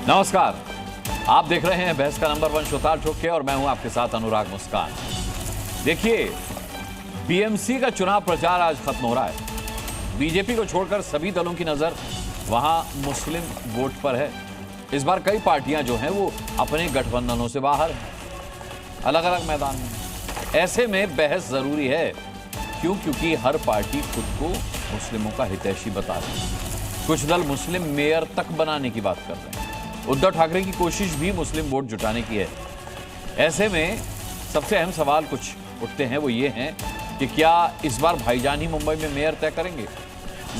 नमस्कार, आप देख रहे हैं बहस का नंबर 1 शो ताल ठोक के और मैं हूं आपके साथ अनुराग मुस्कान। देखिए, बीएमसी का चुनाव प्रचार आज खत्म हो रहा है। बीजेपी को छोड़कर सभी दलों की नजर वहां मुस्लिम वोट पर है। इस बार कई पार्टियां जो हैं वो अपने गठबंधनों से बाहर हैं, अलग अलग मैदान में। ऐसे में बहस जरूरी है। क्योंकि हर पार्टी खुद को मुस्लिमों का हितैषी बता रही है। कुछ दल मुस्लिम मेयर तक बनाने की बात कर रहे हैं। उद्धव ठाकरे की कोशिश भी मुस्लिम वोट जुटाने की है। ऐसे में सबसे अहम सवाल कुछ उठते हैं, वो ये हैं कि क्या इस बार भाईजान ही मुंबई में मेयर तय करेंगे?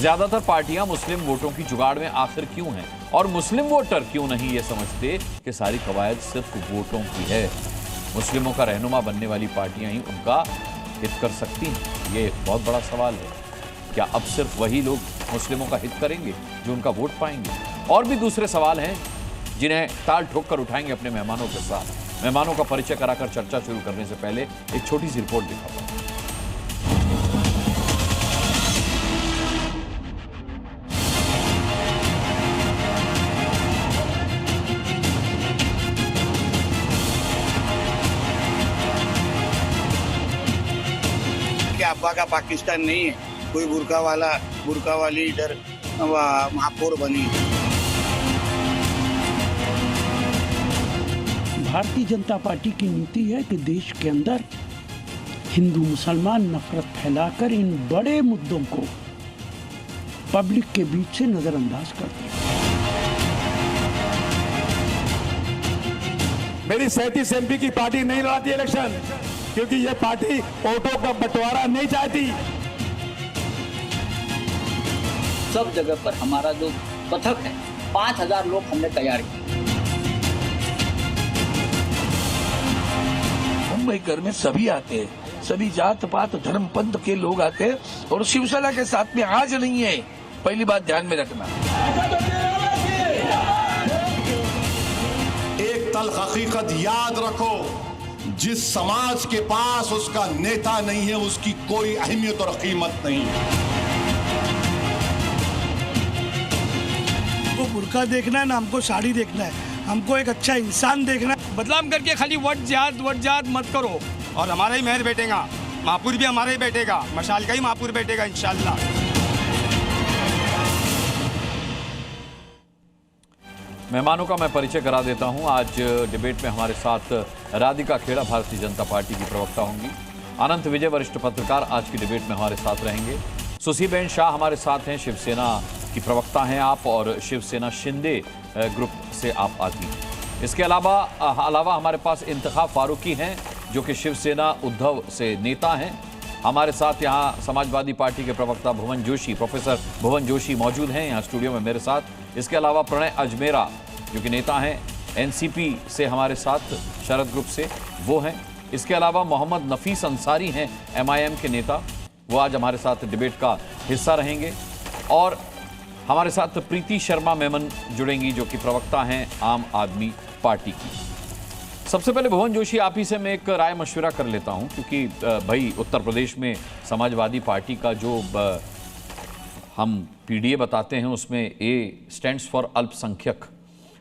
ज्यादातर पार्टियां मुस्लिम वोटों की जुगाड़ में आखिर क्यों हैं और मुस्लिम वोटर क्यों नहीं ये समझते कि सारी कवायद सिर्फ वोटों की है? मुस्लिमों का रहनुमा बनने वाली पार्टियां ही उनका हित कर सकती हैं? ये बहुत बड़ा सवाल है। क्या अब सिर्फ वही लोग मुस्लिमों का हित करेंगे जो उनका वोट पाएंगे? और भी दूसरे सवाल हैं जिन्हें ताल ठोक कर उठाएंगे अपने मेहमानों के साथ। मेहमानों का परिचय कराकर चर्चा शुरू करने से पहले एक छोटी सी रिपोर्ट दिखाता हूं। अब्बा का पाकिस्तान नहीं है, कोई बुरका वाली इधर महापौर बनी। भारतीय जनता पार्टी की नीति है कि देश के अंदर हिंदू मुसलमान नफरत फैलाकर इन बड़े मुद्दों को पब्लिक के बीच से नजरअंदाज कर दिया। मेरी 37 एमपी की पार्टी नहीं लड़ाती इलेक्शन, क्योंकि ये पार्टी वोटों का बंटवारा नहीं चाहती। सब जगह पर हमारा जो पथक है, 5000 लोग हमने तैयार किए। मुंबई घर में सभी आते हैं, सभी जात पात धर्म पंथ के लोग आते हैं और शिवसेना के साथ में आज नहीं है। पहली बात ध्यान में रखना। एक तल हकीकत याद रखो, जिस समाज के पास उसका नेता नहीं है उसकी कोई अहमियत और कीमत नहीं है। हमको बुर्का देखना है ना, हमको साड़ी देखना है, हमको एक अच्छा इंसान देखना है। बदलाव करके खाली वट जात मत करो। और हमारा ही मेहर बैठेगा, महापुर भी हमारा ही बैठेगा, मशाल का ही महापुर बैठेगा इंशाल्लाह। मेहमानों का मैं परिचय करा देता हूं। आज डिबेट में हमारे साथ राधिका खेड़ा भारतीय जनता पार्टी की प्रवक्ता होंगी। अनंत विजय वरिष्ठ पत्रकार आज की डिबेट में हमारे साथ रहेंगे। सुसीबेन शाह हमारे साथ हैं, शिवसेना की प्रवक्ता हैं आप और शिवसेना शिंदे ग्रुप से आप आती हैं। इसके अलावा हमारे पास इंतखाब फारूकी हैं जो कि शिवसेना उद्धव से नेता हैं। हमारे साथ यहाँ समाजवादी पार्टी के प्रवक्ता भुवन जोशी, प्रोफेसर भुवन जोशी मौजूद हैं यहाँ स्टूडियो में मेरे साथ। इसके अलावा प्रणय अजमेरा जो कि नेता हैं एनसीपी से हमारे साथ, शरद ग्रुप से वो हैं। इसके अलावा मोहम्मद नफीस अंसारी हैं एमआईएम के नेता, वो आज हमारे साथ डिबेट का हिस्सा रहेंगे। और हमारे साथ प्रीति शर्मा मेमन जुड़ेंगी जो कि प्रवक्ता हैं आम आदमी पार्टी की। सबसे पहले भुवन जोशी आप ही से मैं एक राय मशवरा कर लेता हूं, क्योंकि भाई उत्तर प्रदेश में समाजवादी पार्टी का जो हम पीडीए बताते हैं उसमें ए स्टैंड्स फॉर अल्पसंख्यक।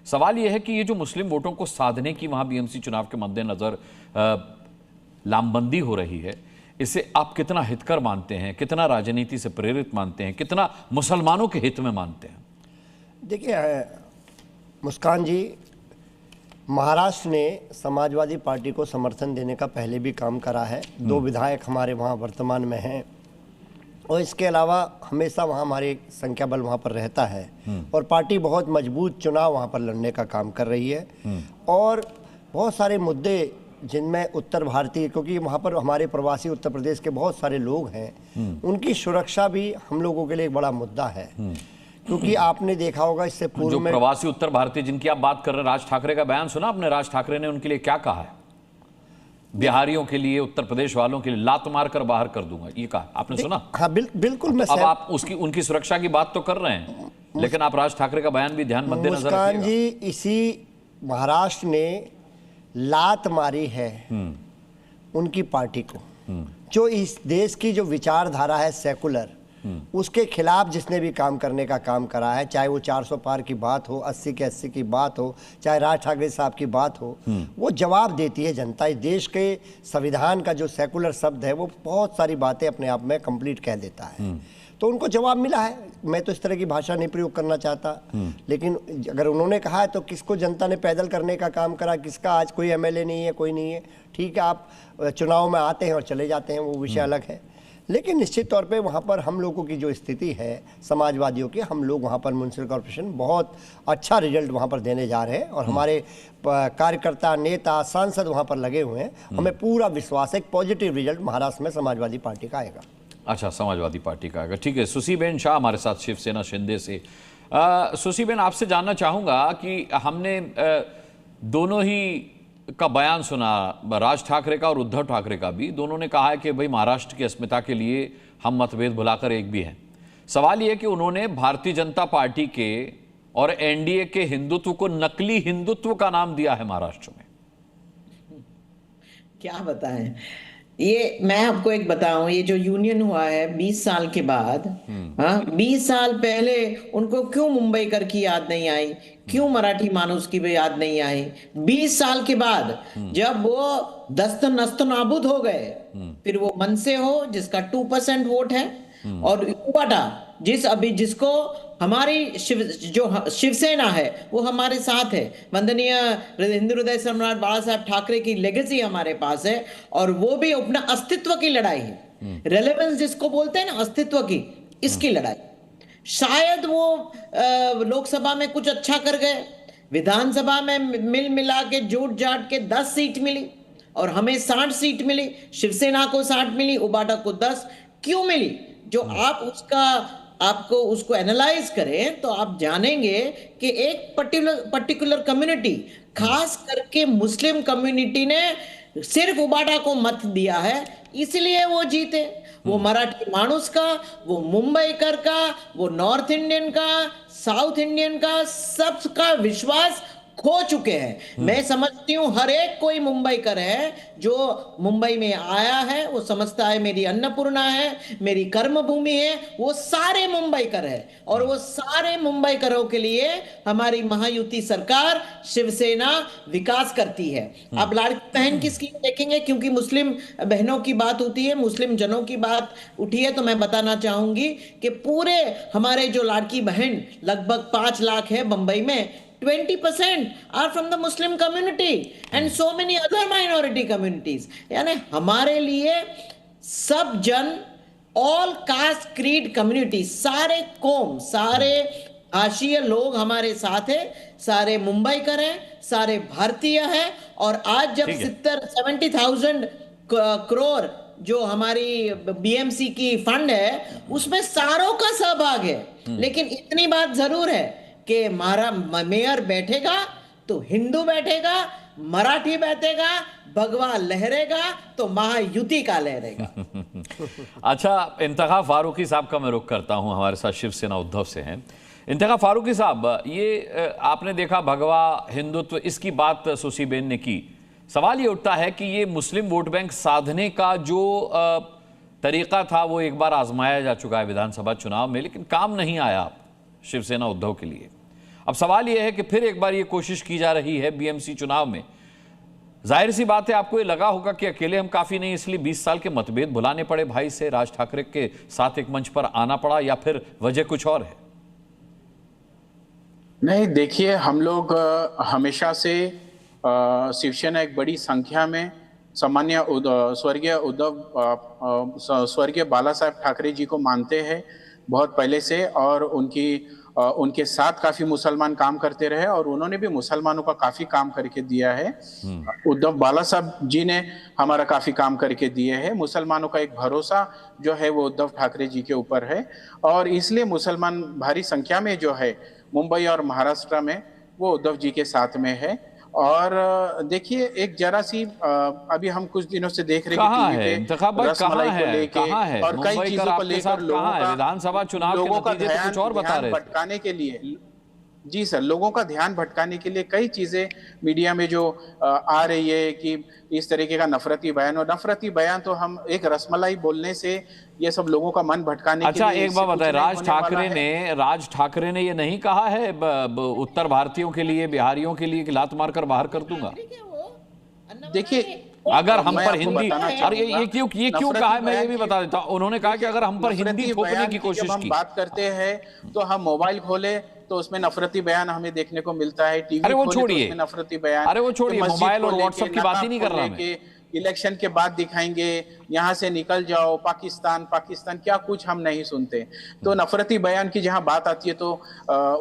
सवाल यह है कि ये जो मुस्लिम वोटों को साधने की वहां बीएमसी चुनाव के मद्देनजर लामबंदी हो रही है, इसे आप कितना हितकर मानते हैं, कितना राजनीति से प्रेरित मानते हैं, कितना मुसलमानों के हित में मानते हैं? देखिए मुस्कान जी, महाराष्ट्र ने समाजवादी पार्टी को समर्थन देने का पहले भी काम करा है। 2 विधायक हमारे वहाँ वर्तमान में हैं और इसके अलावा हमेशा वहाँ हमारी संख्या बल वहाँ पर रहता है और पार्टी बहुत मजबूत चुनाव वहाँ पर लड़ने का काम कर रही है। और बहुत सारे मुद्दे जिनमें उत्तर भारतीय, क्योंकि वहाँ पर हमारे प्रवासी उत्तर प्रदेश के बहुत सारे लोग हैं, उनकी सुरक्षा भी हम लोगों के लिए एक बड़ा मुद्दा है। क्योंकि आपने देखा होगा इससे पूर्व में प्रवासी उत्तर भारतीय जिनकी आप बात कर रहे हैं, राज ठाकरे का बयान सुना आपने? राज ठाकरे ने उनके लिए क्या कहा है? बिहारियों के लिए, उत्तर प्रदेश वालों के लिए लात मार कर बाहर कर दूंगा, ये कहा आपने सुना? हाँ बिल्कुल। मैं अब आप उनकी सुरक्षा की बात तो कर रहे हैं, लेकिन आप राज ठाकरे का बयान भी ध्यान मद्देनजर रखिएगा। मुस्कान जी, इसी महाराष्ट्र ने लात मारी है उनकी पार्टी को, जो इस देश की जो विचारधारा है सेकुलर, उसके खिलाफ जिसने भी काम करने का काम करा है, चाहे वो 400 पार की बात हो, 80 के 80 की बात हो, चाहे राज ठाकरे साहब की बात हो, वो जवाब देती है जनता। इस देश के संविधान का जो सेकुलर शब्द है वो बहुत सारी बातें अपने आप में कंप्लीट कह देता है, तो उनको जवाब मिला है। मैं तो इस तरह की भाषा नहीं प्रयोग करना चाहता, लेकिन अगर उन्होंने कहा है तो किसको जनता ने पैदल करने का काम करा, किसका आज कोई एमएलए नहीं है, कोई नहीं है, ठीक है, आप चुनाव में आते हैं और चले जाते हैं, वो विषय अलग है। लेकिन निश्चित तौर पे वहाँ पर हम लोगों की जो स्थिति है समाजवादियों की, हम लोग वहाँ पर म्युनिसिपल कॉर्पोरेशन बहुत अच्छा रिजल्ट वहाँ पर देने जा रहे हैं और हमारे कार्यकर्ता, नेता, सांसद वहाँ पर लगे हुए हैं। हमें पूरा विश्वास है, एक पॉजिटिव रिजल्ट महाराष्ट्र में समाजवादी पार्टी का आएगा। अच्छा, समाजवादी पार्टी का आएगा, ठीक है। सुसीबेन शाह हमारे साथ शिवसेना शिंदे से। सुसीबेन, आपसे जानना चाहूँगा कि हमने दोनों ही का बयान सुना, राज ठाकरे का और उद्धव ठाकरे का भी। दोनों ने कहा है कि भाई महाराष्ट्र की अस्मिता के लिए हम मतभेद भुलाकर एक भी हैं। सवाल यह है कि उन्होंने भारतीय जनता पार्टी के और एनडीए के हिंदुत्व को नकली हिंदुत्व का नाम दिया है महाराष्ट्र में। क्या बताएं, ये मैं आपको एक बताऊं, ये जो यूनियन हुआ है 20 साल के बाद, हाँ 20 साल पहले उनको क्यों मुंबईकर की याद नहीं आई, क्यों मराठी मानुस की भी याद नहीं आई? 20 साल के बाद जब वो दस्त नस्त नाबूद हो गए, फिर वो मनसे हो जिसका 2% वोट है और उबाटा जिसको हमारी जो शिवसेना है वो हमारे साथ है। वंदनीय हिंदू हृदय सम्राट बाला साहब ठाकरे की लेगेसी हमारे पास है और वो भी अपना अस्तित्व की लड़ाई है, रेलेवेंस जिसको बोलते हैं ना, अस्तित्व की, इसकी लड़ाई। शायद वो लोकसभा में कुछ अच्छा कर गए, विधानसभा में मिल मिला के जुट जाट के 10 सीट मिली और हमें 60 सीट मिली, शिवसेना को 60 मिली, उबाटा को 10 क्यों मिली? जो आप आपको उसको एनालाइज करें तो आप जानेंगे कि एक पर्टिकुलर कम्युनिटी, खास करके मुस्लिम कम्युनिटी ने सिर्फ उबाटा को मत दिया है, इसलिए वो जीते। वो मराठी मानुस का, वो मुंबईकर का, वो नॉर्थ इंडियन का, साउथ इंडियन का, सबका विश्वास खो चुके हैं। मैं समझती हूं हर एक कोई मुंबईकर है जो मुंबई में आया है, वो समझता है मेरी अन्नपूर्णा है, मेरी कर्म भूमि है, वो सारे मुंबईकर है और वो सारे मुंबईकरों के लिए हमारी महायुति सरकार शिवसेना विकास करती है। आप लाड़की बहन की स्कीम देखेंगे, क्योंकि मुस्लिम बहनों की बात होती है, मुस्लिम जनों की बात उठी है, तो मैं बताना चाहूंगी कि पूरे हमारे जो लाड़की बहन लगभग 5 लाख है बंबई में, 20% are from the Muslim community and so many other minority communities। यानी हमारे लिए सब जन, all caste creed community, सारे कौम, सारे भाषीय लोग हमारे साथ है, सारे मुंबईकर हैं, सारे भारतीय हैं। और आज जब 70,000 करोड़ जो हमारी बीएमसी की फंड है उसमें सारों का सहभाग है। लेकिन इतनी बात जरूर है कि हमारा मेयर बैठेगा तो हिंदू बैठेगा, मराठी बैठेगा, भगवा लहरेगा तो महायुति का लहरेगा। अच्छा, इंतखा फारूकी साहब का मैं रुख करता हूं, हमारे साथ शिवसेना उद्धव से हैं। इंतखा फारूकी साहब, ये आपने देखा भगवा हिंदुत्व, इसकी बात सुसीबेन ने की। सवाल ये उठता है कि ये मुस्लिम वोट बैंक साधने का जो तरीका था वो एक बार आजमाया जा चुका है विधानसभा चुनाव में, लेकिन काम नहीं आया शिवसेना उद्धव के लिए। अब सवाल यह है कि फिर एक बार ये कोशिश की जा रही है बीएमसी चुनाव में। जाहिर सी बात है, आपको ये लगा होगा कि अकेले हम काफी नहीं, इसलिए 20 साल के मतभेद भुलाने पड़े भाई से, राज ठाकरे के साथ एक मंच पर आना पड़ा, या फिर वजह कुछ और है? नहीं, देखिए, हम लोग हमेशा से शिवसेना एक बड़ी संख्या में सामान्य स्वर्गीय बाला साहब ठाकरे जी को मानते हैं बहुत पहले से, और उनके साथ काफी मुसलमान काम करते रहे और उन्होंने भी मुसलमानों का काफी काम करके दिया है। उद्धव बाला साहब जी ने हमारा काफी काम करके दिए हैं। मुसलमानों का एक भरोसा जो है वो उद्धव ठाकरे जी के ऊपर है और इसलिए मुसलमान भारी संख्या में जो है मुंबई और महाराष्ट्र में वो उद्धव जी के साथ में है। और देखिए, एक जरा सी अभी हम कुछ दिनों से देख रहे हैं रसमलाई को लेके और कई चीजों को लेकर लोगों का विधानसभा चुनाव लोगों का ध्यान भटकाने के लिए जी सर, लोगों का ध्यान भटकाने के लिए कई चीजें मीडिया में जो आ रही है कि इस तरीके का नफरती बयान, और नफरती बयान तो हम एक रसमलाई बोलने से ये सब लोगों का मन भटकाने के लिए। एक बात बताए, राज ठाकरे ने ये नहीं कहा है उत्तर भारतीयों के लिए, बिहारियों के लिए कि लात मारकर बाहर कर दूंगा? देखिए, अगर हम पर हिंदी, अरे ये क्यों कहा है, मैं ये भी बता देता हूं। उन्होंने कहा कि अगर हम पर हिंदी थोपने की कोशिश की, बात करते हैं तो हम मोबाइल खोले तो उसमें नफरती बयान हमें देखने को मिलता है, टीवी अरे वो खोले तो छोड़िए, उसमें नफरती बयान, अरे वो छोड़िए, मोबाइल और व्हाट्सएप की बात ही नहीं कर रहा मैं। इलेक्शन के बाद दिखाएंगे, यहाँ से निकल जाओ, पाकिस्तान पाकिस्तान, क्या कुछ हम नहीं सुनते। तो नफरती बयान की जहां बात आती है तो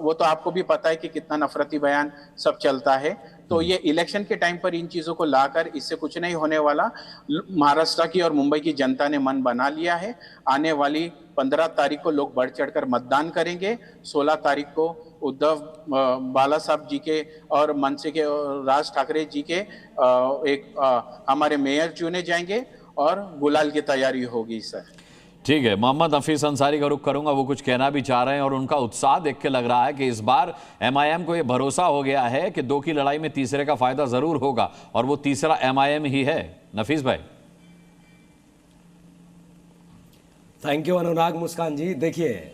वो तो आपको भी पता है कि कितना नफरती बयान सब चलता है। तो ये इलेक्शन के टाइम पर इन चीजों को लाकर इससे कुछ नहीं होने वाला। महाराष्ट्र की और मुंबई की जनता ने मन बना लिया है। आने वाली 15 तारीख को लोग बढ़ चढ़कर मतदान करेंगे। 16 तारीख को उद्धव बाला साहब जी के और मनसे के राज ठाकरे जी के हमारे मेयर चुने जाएंगे और गुलाल की तैयारी होगी सर। ठीक है, मोहम्मद हफीज अंसारी का रुख करूंगा, वो कुछ कहना भी चाह रहे हैं और उनका उत्साह देख के लग रहा है कि इस बार एमआईएम को ये भरोसा हो गया है कि 2 की लड़ाई में तीसरे का फायदा जरूर होगा और वो तीसरा एमआईएम ही है। नफीस भाई। थैंक यू अनुराग मुस्कान जी। देखिए,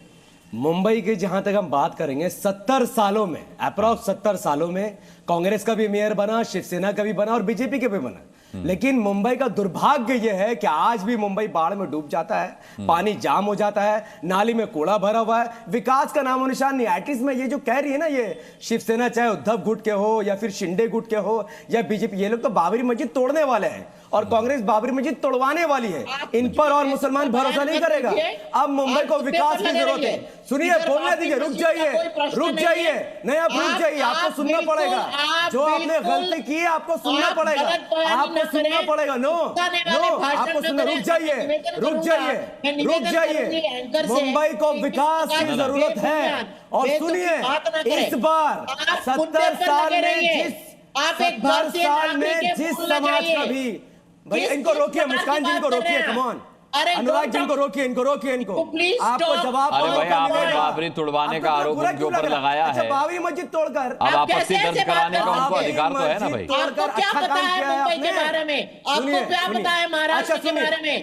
मुंबई की जहां तक हम बात करेंगे, 70 सालों में, अप्रॉक्स 70 सालों में कांग्रेस का भी मेयर बना, शिवसेना का भी बना और बीजेपी का भी बना। लेकिन मुंबई का दुर्भाग्य यह है कि आज भी मुंबई बाढ़ में डूब जाता है, पानी जाम हो जाता है, नाली में कूड़ा भरा हुआ है, विकास का नामो निशान नहीं। एटलीस्ट में ये जो कह रही है ना, ये शिवसेना चाहे उद्धव गुट के हो या फिर शिंदे गुट के हो या बीजेपी, ये लोग तो बाबरी मस्जिद तोड़ने वाले हैं और कांग्रेस बाबरी मस्जिद तोड़वाने वाली है। इन पर और मुसलमान भरोसा नहीं करेगा। अब मुंबई को विकास की जरूरत है। सुनिए, बोलने दीजिए, रुक जाइए, नहीं आप रुक जाइए, आपको सुनना पड़ेगा। जो आपने गलती की है आपको सुनना पड़ेगा, आपको सुनना पड़ेगा। नो आपको सुनना, रुक जाइए। मुंबई को विकास की जरूरत है। और सुनिए, इस बार 70 साल में जिस समाज का भी, भाई इनको रोकिए, मुस्कान जी इनको रोकिए, कम ऑन, अनुराग जी इनको रोकिए, इनको आपको जवाब। अरे भाई, आपने बाबरी तोड़वाने का आरोप उनके ऊपर लगाया है। बाबरी मस्जिद तोड़कर अब आपत्ति दर्ज कराने का उनको अधिकार तो है ना भाई। आपको क्या पता है मुंबई के बारे में? आपको क्या पता है महाराष्ट्र के बारे में?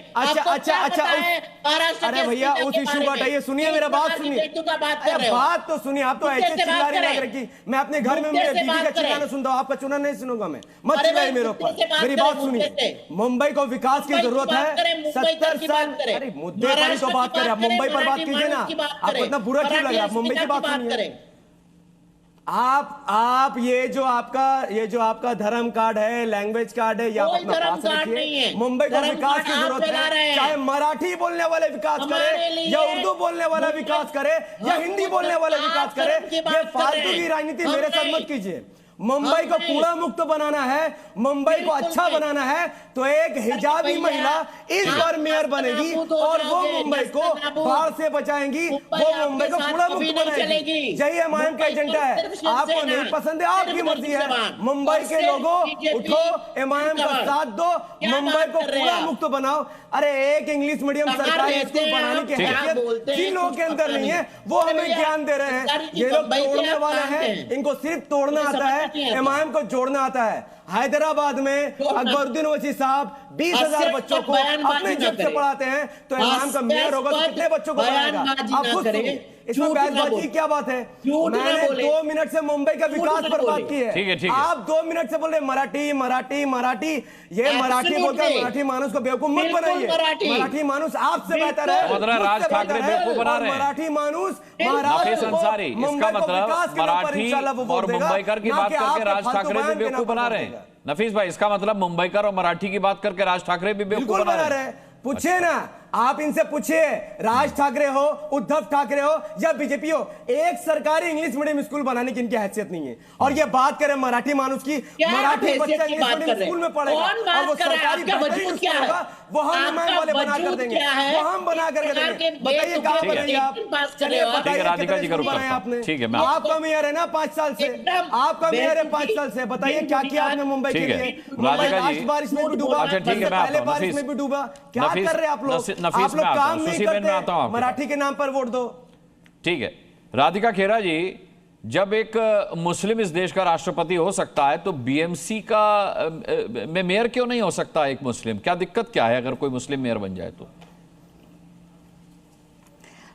अरे भैया, उस इशू को हटाइए, सुनिए मेरा बात सुनिए, बात तो सुनिए। आप तो ऐसे चिल्ला रही लग रही। मैं अपने घर में मेरे बीवी का चिल्लाना सुनता हूँ, आपका चुना नहीं सुनूंगा मैं। मत चिल्लाइए मेरे ऊपर, मेरी बात सुनिए। मुंबई को विकास की जरूरत है। 70 साल, अरे मुद्दे पर तो बात करें, आप मुंबई पर बात कीजिए ना। आपको इतना बुरा क्यों लग रहा है? आप मुंबई की बात सुनिए। आप ये जो आपका धर्म कार्ड है, लैंग्वेज कार्ड है, या आप अपना पास रखिए। मुंबई को विकास की जरूरत है। चाहे मराठी बोलने वाले विकास करे या उर्दू बोलने वाला विकास करे या हिंदी बोलने वाले विकास करे। ये फालतू की राजनीति मेरे साथ मत कीजिए। मुंबई को कूड़ा मुक्त बनाना है, मुंबई को अच्छा बनाना है, तो एक हिजाबी महिला इस बार मेयर बनेगी और वो मुंबई को बाढ़ से बचाएंगी, वो मुंबई को कूड़ा मुक्त बनाएगी। यही एमआईएम का एजेंडा है। आपको नहीं पसंद है, आपकी मर्जी है। मुंबई के लोगों, उठो, एमआईएम का साथ दो, मुंबई को कूड़ा मुक्त बनाओ। अरे एक इंग्लिश मीडियम सरकारी स्कूल बनाने की हैसियत जिन लोगों के अंदर नहीं है, वो हमें ज्ञान दे रहे हैं। ये लोग तोड़ने वाले हैं, इनको सिर्फ तोड़ना आता है, एमआईएम को जोड़ना आता है। हैदराबाद में अकबरुद्दीन ओवैसी साहब 20,000 बच्चों को अपने जेब से पढ़ाते हैं, तो एमआईएम का मेयर होगा तो कितने बच्चों को पढ़ाएगा? आप खुद सुनिए, इसमें बहसबाजी की क्या बात है? मैंने 2 मिनट से मुंबई का विकास पर बात की है। ठीक है। आप 2 मिनट से बोल रहे मराठी। ये मराठी बोलकर मराठी मानुस को बेवकूफ मत बनाइए। मराठी मानुस आपसे बेहतर है, राज ठाकरे बेवकूफ बना रहे हैं। मराठी मानुस नफीस अंसारी, इसका मतलब मराठी और मुंबईकर की बात करके राज ठाकरे भी बेवकूफ बना रहे हैं। नफीस भाई, इसका मतलब मुंबईकर और मराठी की बात करके राज ठाकरे भी बेवकूफ बना रहे हैं। पूछिए ना, आप इनसे पूछिए, राज ठाकरे हो, उद्धव ठाकरे हो या बीजेपी हो, एक सरकारी इंग्लिश मीडियम स्कूल बनाने की इनकी हैसियत नहीं है। और ये बात करें मराठी मानुस की, मराठी बच्चा इंग्लिश मीडियम स्कूल में पढ़ेगा और वो सरकारी स्कूल होगा, वो हम एमआईएम वाले बना कर देंगे, वो हम बना कर देंगे। बताइए कहां बनेंगे आप? चलिए बताइए, राधिका जी का रुख करता हूं। ठीक है, आपका मेयर है ना 5 साल से, आपका मेयर है 5 साल से, बताइए क्या किया आपने मुंबई के लिए? मुंबई बारिश में भी डूबा, पहले बारिश में भी डूबा। क्या कर रहे हैं आप लोग? आप लोग काम नहीं करते, मराठी के नाम पर वोट दो। ठीक है, राधिका खेरा जी, जब एक मुस्लिम इस देश का राष्ट्रपति हो सकता है तो बीएमसी का में मेयर क्यों नहीं हो सकता एक मुस्लिम? क्या दिक्कत क्या है अगर कोई मुस्लिम मेयर बन जाए तो?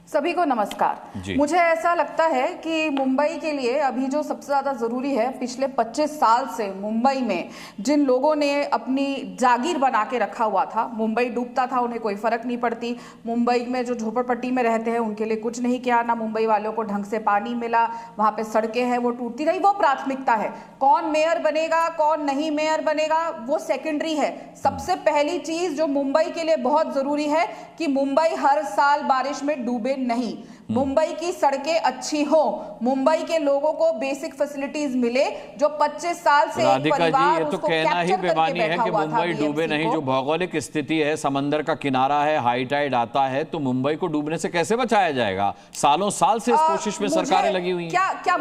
सभी को नमस्कार। मुझे ऐसा लगता है कि मुंबई के लिए अभी जो सबसे ज्यादा जरूरी है, पिछले 25 साल से मुंबई में जिन लोगों ने अपनी जागीर बना के रखा हुआ था, मुंबई डूबता था उन्हें कोई फर्क नहीं पड़ती, मुंबई में जो झोपड़पट्टी में रहते हैं उनके लिए कुछ नहीं किया, ना मुंबई वालों को ढंग से पानी मिला, वहां पे सड़कें हैं वो टूटती रही, वो प्राथमिकता है। कौन मेयर बनेगा कौन नहीं मेयर बनेगा वो सेकेंडरी है। सबसे पहली चीज जो मुंबई के लिए बहुत जरूरी है कि मुंबई हर साल बारिश में डूबे नहीं, मुंबई की सड़कें अच्छी हो, मुंबई के लोगों को बेसिक फैसिलिटीज मिले। जो 25 साल से राधिका जी, ये तो कहना ही बेमानी है कि मुंबई डूबे नहीं। जो भौगोलिक स्थिति है, समंदर का किनारा है, हाई टाइड आता है, तो मुंबई को डूबने से कैसे बचाया जाएगा? सालों साल से इस कोशिश में सरकारें लगी हुई हैं। क्या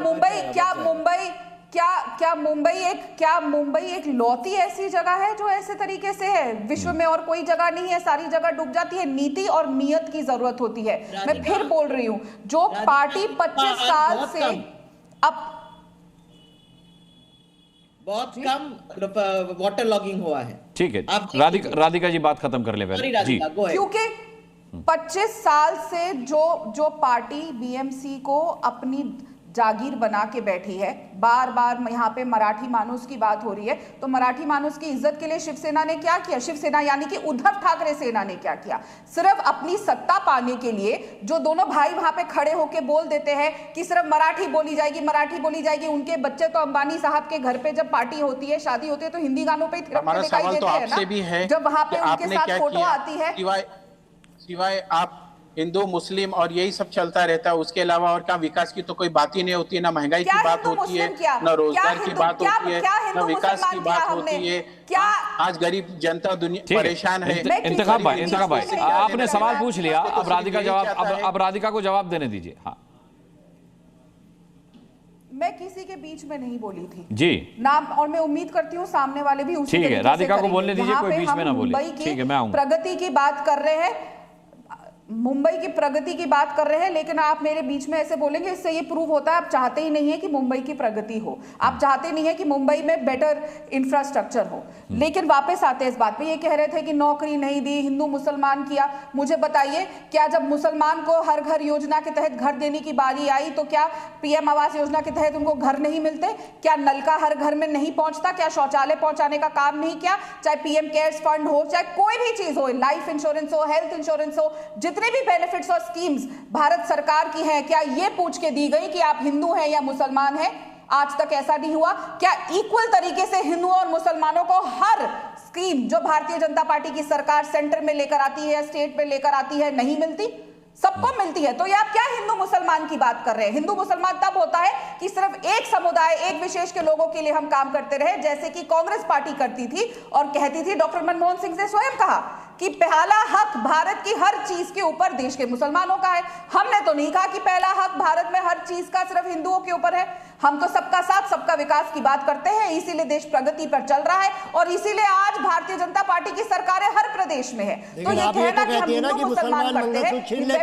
मुंबई एक लौती ऐसी जगह है जो ऐसे तरीके से है? विश्व में और कोई जगह नहीं है, सारी जगह डूब जाती है। नीति और नियत की जरूरत होती है। मैं फिर बोल रही हूं, जो पार्टी 25 साल से अब बहुत कम वाटर लॉगिंग हुआ है। ठीक है, राधिका जी बात खत्म कर ले पहले जी। क्योंकि 25 साल से जो पार्टी बीएमसी को अपनी जागीर बना के बैठी है, बार बार यहाँ पे मराठी मानुस की बात हो रही है, तो मराठी मानुस की इज्जत के लिए शिवसेना ने क्या किया? शिवसेना यानी कि उद्धव ठाकरे सेना ने क्या किया? सिर्फ अपनी सत्ता पाने के लिए जो दोनों भाई वहां पे खड़े होके बोल देते हैं कि सिर्फ मराठी बोली जाएगी, मराठी बोली जाएगी। उनके बच्चे तो अंबानी साहब के घर पे जब पार्टी होती है, शादी होती है, तो हिंदी गानों पर थिरकते दिखाई देते हैं ना, जब वहां पे उनके साथ फोटो आती है। सिवाय आप हिंदू मुस्लिम और यही सब चलता रहता है, उसके अलावा और क्या विकास की तो कोई बात ही नहीं होती है, ना महंगाई की बात होती है, ना रोजगार की बात होती है, ना विकास की बात होती है। आज गरीब जनता दुनिया परेशान है। इंतखाब भाई आपने सवाल पूछ लिया, अब राधिका को जवाब देने दीजिए। हाँ, मैं किसी के बीच में नहीं बोली थी जी नाम, और मैं उम्मीद करती हूँ सामने वाले भी उसी ठीक है। राधिका को बोलने दीजिए, कोई बीच में ना बोले। ठीक है, मैं आऊंगा। प्रगति की बात कर रहे हैं, मुंबई की प्रगति की बात कर रहे हैं, लेकिन आप मेरे बीच में ऐसे बोलेंगे, इससे ये प्रूव होता है आप चाहते ही नहीं है कि मुंबई की प्रगति हो, आप चाहते नहीं है कि मुंबई में बेटर इंफ्रास्ट्रक्चर हो। लेकिन वापस आते हैं इस बात पे, ये कह रहे थे कि नौकरी नहीं दी, हिंदू मुसलमान किया। मुझे बताइए, क्या जब मुसलमान को हर घर योजना के तहत घर देने की बारी आई तो क्या पीएम आवास योजना के तहत उनको घर नहीं मिलते? क्या नलका हर घर में नहीं पहुंचता? क्या शौचालय पहुंचाने का काम नहीं किया? चाहे पीएम केयर्स फंड हो, चाहे कोई भी चीज हो, लाइफ इंश्योरेंस हो, हेल्थ इंश्योरेंस हो, जितने भी बेनिफिट्स और स्कीम्स भारत सरकार की हैं, क्या ये पूछ के दी गई कि आप हिंदू हैं या मुसलमान हैं? आज तक ऐसा नहीं हुआ। क्या इक्वल तरीके से हिंदुओं और मुसलमानों को हर स्कीम जो भारतीय जनता पार्टी की सरकार सेंटर में लेकर आती है, स्टेट में लेकर आती है, नहीं मिलती? सबको मिलती है। तो ये आप क्या हिंदू मुसलमान की बात कर रहे हैं? हिंदू मुसलमान तब होता है कि सिर्फ एक समुदाय, एक विशेष के लोगों के लिए हम काम करते रहे, जैसे कि कांग्रेस पार्टी करती थी और कहती थी। डॉक्टर मनमोहन सिंह ने स्वयं कहा कि पहला हक भारत की हर चीज के ऊपर देश के मुसलमानों का है। हमने तो नहीं कहा कि पहला हक भारत में हर चीज का सिर्फ हिंदुओं के ऊपर है। हम तो सबका साथ सबका विकास की बात करते हैं, इसीलिए देश प्रगति पर चल रहा है और इसीलिए आज भारतीय जनता पार्टी की सरकारें हर प्रदेश में है। तो ये कहना कि हम हिंदू मुसलमान करते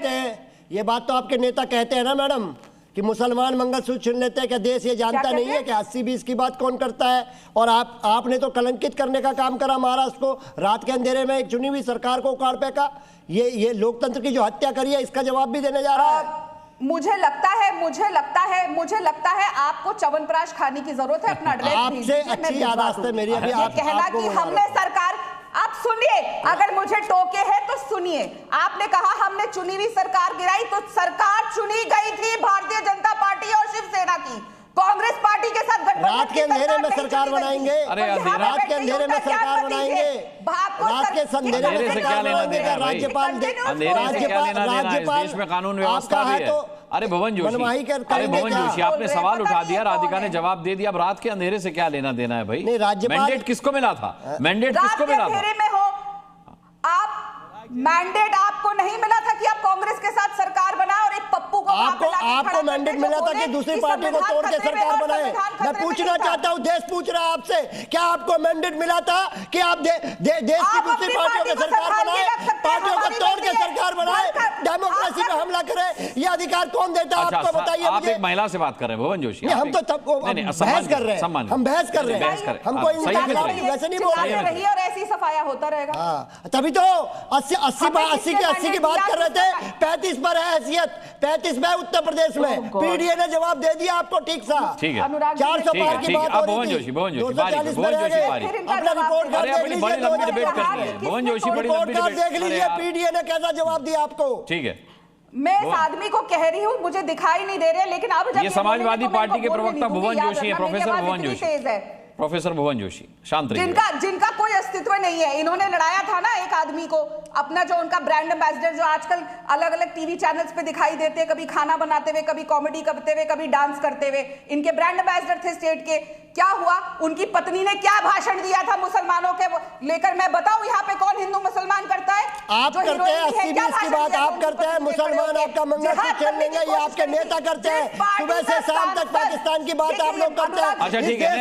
हैं, ये बात तो आपके नेता कहते हैं ना मैडम, कि मुसलमान मंगलसूत्र छीन लेते हैं। क्या देश ये जानता नहीं है कि 80-20 की बात कौन करता है? और आपने तो कलंकित करने का काम करा महाराष्ट्र को। रात के अंधेरे में एक चुनी हुई सरकार को उखाड़ फेंका। ये लोकतंत्र की जो हत्या करी है, इसका जवाब भी देने जा रहा है। मुझे लगता है आपको च्यवनप्राश खाने की जरूरत है। अपना एड्रेस आपसे अच्छी यादाश्त है मेरी। अभी आप कहना कि हमने सरकार, आप सुनिए, अगर मुझे टोके है तो सुनिए। आपने कहा हमने चुनी हुई सरकार गिराई, तो सरकार चुनी गई थी भारतीय जनता पार्टी और शिवसेना की। कांग्रेस पार्टी के साथ गठबंधन रात के अंधेरे में सरकार बनाएंगे। अरे रात के अंधेरे में सरकार बनाएंगे। रात के अंधेरे में सरकार बनाएंगे। राज्यपाल देश में कानून व्यवस्था भी है। अरे भवन जोशी, आपने सवाल उठा दिया, राधिका ने जवाब दे दिया। अब रात के अंधेरे से क्या लेना देना है भाई? मैंडेट किसको मिला था? मैंडेट किसको मिला था? मैंडेट आपको नहीं मिला था कि आप कांग्रेस के साथ सरकार बनाए और एक पप्पू को आपको मैंडेट मिला था कि दूसरी पार्टी को तोड़ के सरकार बनाए? मैं पूछना चाहता हूं, देश पूछ रहा है आपसे, क्या आपको मैंडेट मिला था कि आप देश की दूसरी पार्टियों की सरकार बनाए, पार्टियों को तोड़ के सरकार बनाए, डेमोक्रेसी किसी पे हमला करे, ये अधिकार कौन देता है आपको बताइए आप मुझे। एक महिला से बात कर रहे हैं भुवन जोशी। हम तो बहस कर रहे हैं, हम बहस कर रहे हैं, हमको इनके खिलाफ वैसे नहीं बोल रहे हैं और ऐसी सफाया होता रहेगा। हाँ, तभी तो 80 की बात कर रहे थे, 35 पर है हैसियत, 35 में उत्तर प्रदेश में पीडीए ने जवाब दे दिया आपको ठीक सा। ठीक है, 400 पार की बात हो रही थी, भुवन जोशी अपना रिपोर्ट कार्ड देख लीजिए, भुवन जोशी बड़ी रिपोर्ट कार्ड देख लीजिए, पीडीए ने कैसा जवाब दिया आपको। ठीक है, मैं इस आदमी को कह रही हूँ, मुझे दिखाई नहीं दे रहे, लेकिन अब जब ये समाजवादी पार्टी के प्रवक्ता भुवन जोशी है, प्रोफेसर भुवन जोशी, प्रोफेसर भुवन जोशी शांत रहिए। जिनका कोई अस्तित्व नहीं है। इन्होंने लड़ाया था ना एक आदमी को, अपना जो उनका ब्रांड एम्बेसडर, जो आजकल अलग अलग टीवी चैनल्स पे दिखाई देते हैं, कभी खाना बनाते हुए, कभी कॉमेडी करते हुए, कभी डांस करते हुए, इनके ब्रांड एम्बेसडर थे स्टेट के। क्या हुआ, उनकी पत्नी ने क्या भाषण दिया था मुसलमानों के लेकर? मैं बताऊं यहाँ पे कौन हिंदू मुसलमान करता है? आप करते हैं, 80-20 की बात आप करते हैं, मुसलमान आपका मंगलसूत्र खेल लेंगे, ये आपके नेता करते हैं, सुबह से शाम तक पाकिस्तान की बात आप लोग करते हैं। अच्छा ठीक है,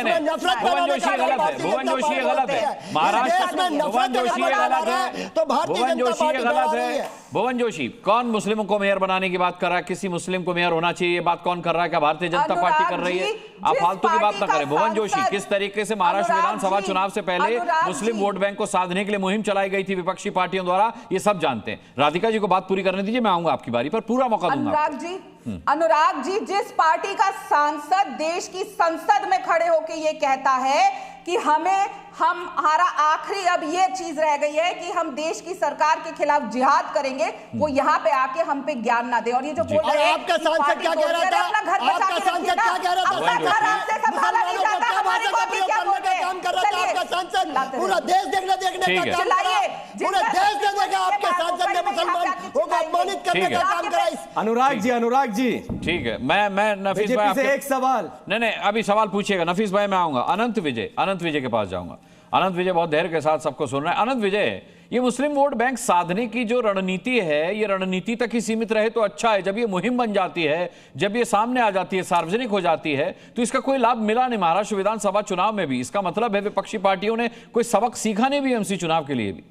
भुवन जोशी गलत है, भुवन जोशी गलत है, महाराष्ट्र में भुवन जोशी गलत है, तो भारतीय जनता पार्टी गलत है। भुवन जोशी कौन मुस्लिमों को मेयर बनाने की बात कर रहा है? किसी मुस्लिम को मेयर होना चाहिए, ये बात कौन कर रहा है? क्या भारतीय जनता पार्टी कर रही है? आप फालतू की बात ना करें। भुवन जोशी, किस तरीके से महाराष्ट्र विधानसभा चुनाव से पहले मुस्लिम वोट बैंक को साधने के लिए मुहिम चलाई गई थी विपक्षी पार्टियों द्वारा, ये सब जानते हैं। राधिका जी को बात पूरी करने दीजिए, मैं आऊंगा आपकी बारी पर, पूरा मौका दूंगा। अनुराग जी, जिस पार्टी का सांसद देश की संसद में खड़े होकर ये कहता है कि हमारा आखिरी अब ये चीज रह गई है कि हम देश की सरकार के खिलाफ जिहाद करेंगे, वो यहाँ पे आके हम पे ज्ञान ना दे। और ये जो बोल रहे हैं, आपका सांसद क्या कह रहा था? आपका सांसद क्या कह रहा था? मुसलमानों को क्या भाषा का प्रयोग करने का काम कर रहा था आपका सांसद? पूरा देश देखने का काम करा, पूरा देश देखने का आपके सांसद ने मुसलमान को अपमानित करने का काम करा। अनुराग जी ठीक है, मैं नफीस भाई से एक सवाल, नहीं अभी सवाल पूछिएगा नफीस भाई, मैं आऊंगा। अनंत विजय के पास जाऊंगा। अनंत विजय बहुत धैर्य के साथ सबको सुन रहे हैं। अनंत विजय, ये मुस्लिम वोट बैंक साधने की जो रणनीति है, ये रणनीति तक ही सीमित रहे तो अच्छा है। जब ये मुहिम बन जाती है, जब ये सामने आ जाती है, सार्वजनिक हो जाती है, तो इसका कोई लाभ मिला नहीं महाराष्ट्र विधानसभा चुनाव में भी। इसका मतलब है विपक्षी पार्टियों ने कोई सबक सीखा नहीं बीएमसी चुनाव के लिए भी।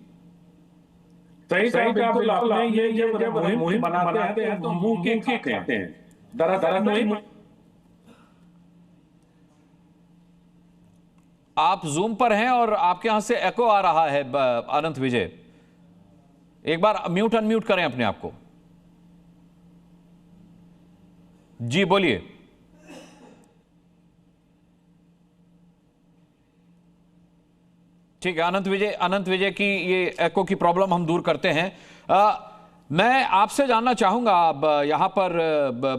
सही बिल्कुल आपने ये मुहिम बनाते हैं तो मुंह के कहते हैं, दरअसल आप जूम पर हैं और आपके यहां से एको आ रहा है। अनंत विजय, एक बार म्यूट अनम्यूट करें अपने आप को। जी बोलिए। ठीक है, अनंत विजय की ये एको की प्रॉब्लम हम दूर करते हैं। मैं आपसे जानना चाहूंगा अब यहां पर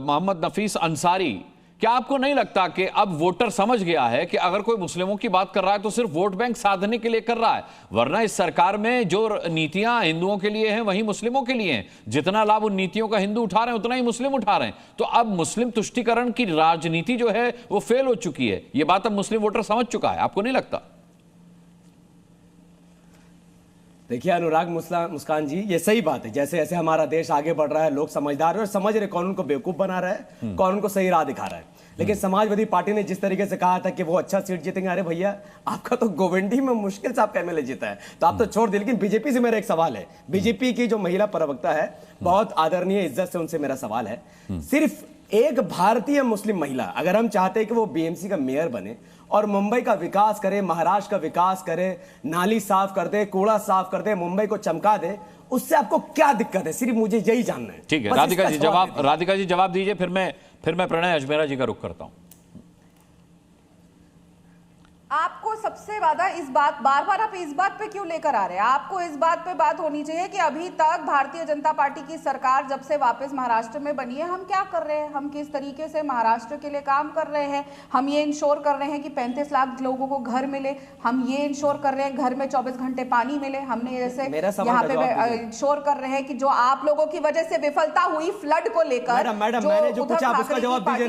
मोहम्मद नफीस अंसारी, क्या आपको नहीं लगता कि अब वोटर समझ गया है कि अगर कोई मुस्लिमों की बात कर रहा है तो सिर्फ वोट बैंक साधने के लिए कर रहा है, वरना इस सरकार में जो नीतियां हिंदुओं के लिए हैं वही मुस्लिमों के लिए हैं। जितना लाभ उन नीतियों का हिंदू उठा रहे हैं उतना ही मुस्लिम उठा रहे हैं। तो अब मुस्लिम तुष्टीकरण की राजनीति जो है वो फेल हो चुकी है। ये बात अब मुस्लिम वोटर समझ चुका है, आपको नहीं लगता? देखिए अनुराग मुस्कान जी, ये सही बात है। जैसे जैसे हमारा देश आगे बढ़ रहा है, लोग समझदार और समझ रहे, कौन उनको बेवकूफ बना रहा है, कौन उनको सही राह दिखा रहा है। लेकिन समाजवादी पार्टी ने जिस तरीके से कहा था कि वो अच्छा सीट जीतेंगे, अरे भैया आपका तो गोविंदी में मुश्किल से आपका एमएलए जीता है, तो आप तो छोड़ दिए। लेकिन बीजेपी से मेरा एक सवाल है, बीजेपी की जो महिला प्रवक्ता है, बहुत आदरणीय इज्जत से उनसे मेरा सवाल है, सिर्फ एक भारतीय मुस्लिम महिला, अगर हम चाहते हैं कि वो बीएमसी का मेयर बने और मुंबई का विकास करे, महाराष्ट्र का विकास करे, नाली साफ कर दे, कूड़ा साफ कर दे, मुंबई को चमका दे, उससे आपको क्या दिक्कत है? सिर्फ मुझे यही जानना है। ठीक है, राधिका जी जवाब दीजिए, फिर मैं प्रणय अजमेरा जी का रुख करता हूं। आपको सबसे ज्यादा इस बात, बार बार आप इस बात पे क्यों लेकर आ रहे हैं? आपको इस बात पे बात होनी चाहिए कि अभी तक भारतीय जनता पार्टी की सरकार जब से वापस महाराष्ट्र में बनी है, हम क्या कर रहे हैं, हम किस तरीके से महाराष्ट्र के लिए काम कर रहे हैं। हम ये इंश्योर कर रहे हैं कि 35 लाख लोगों को घर मिले, हम ये इंश्योर कर रहे हैं घर में 24 घंटे पानी मिले, हमने जैसे यहाँ पे इंश्योर कर रहे हैं कि जो आप लोगों की वजह से विफलता हुई फ्लड को लेकर,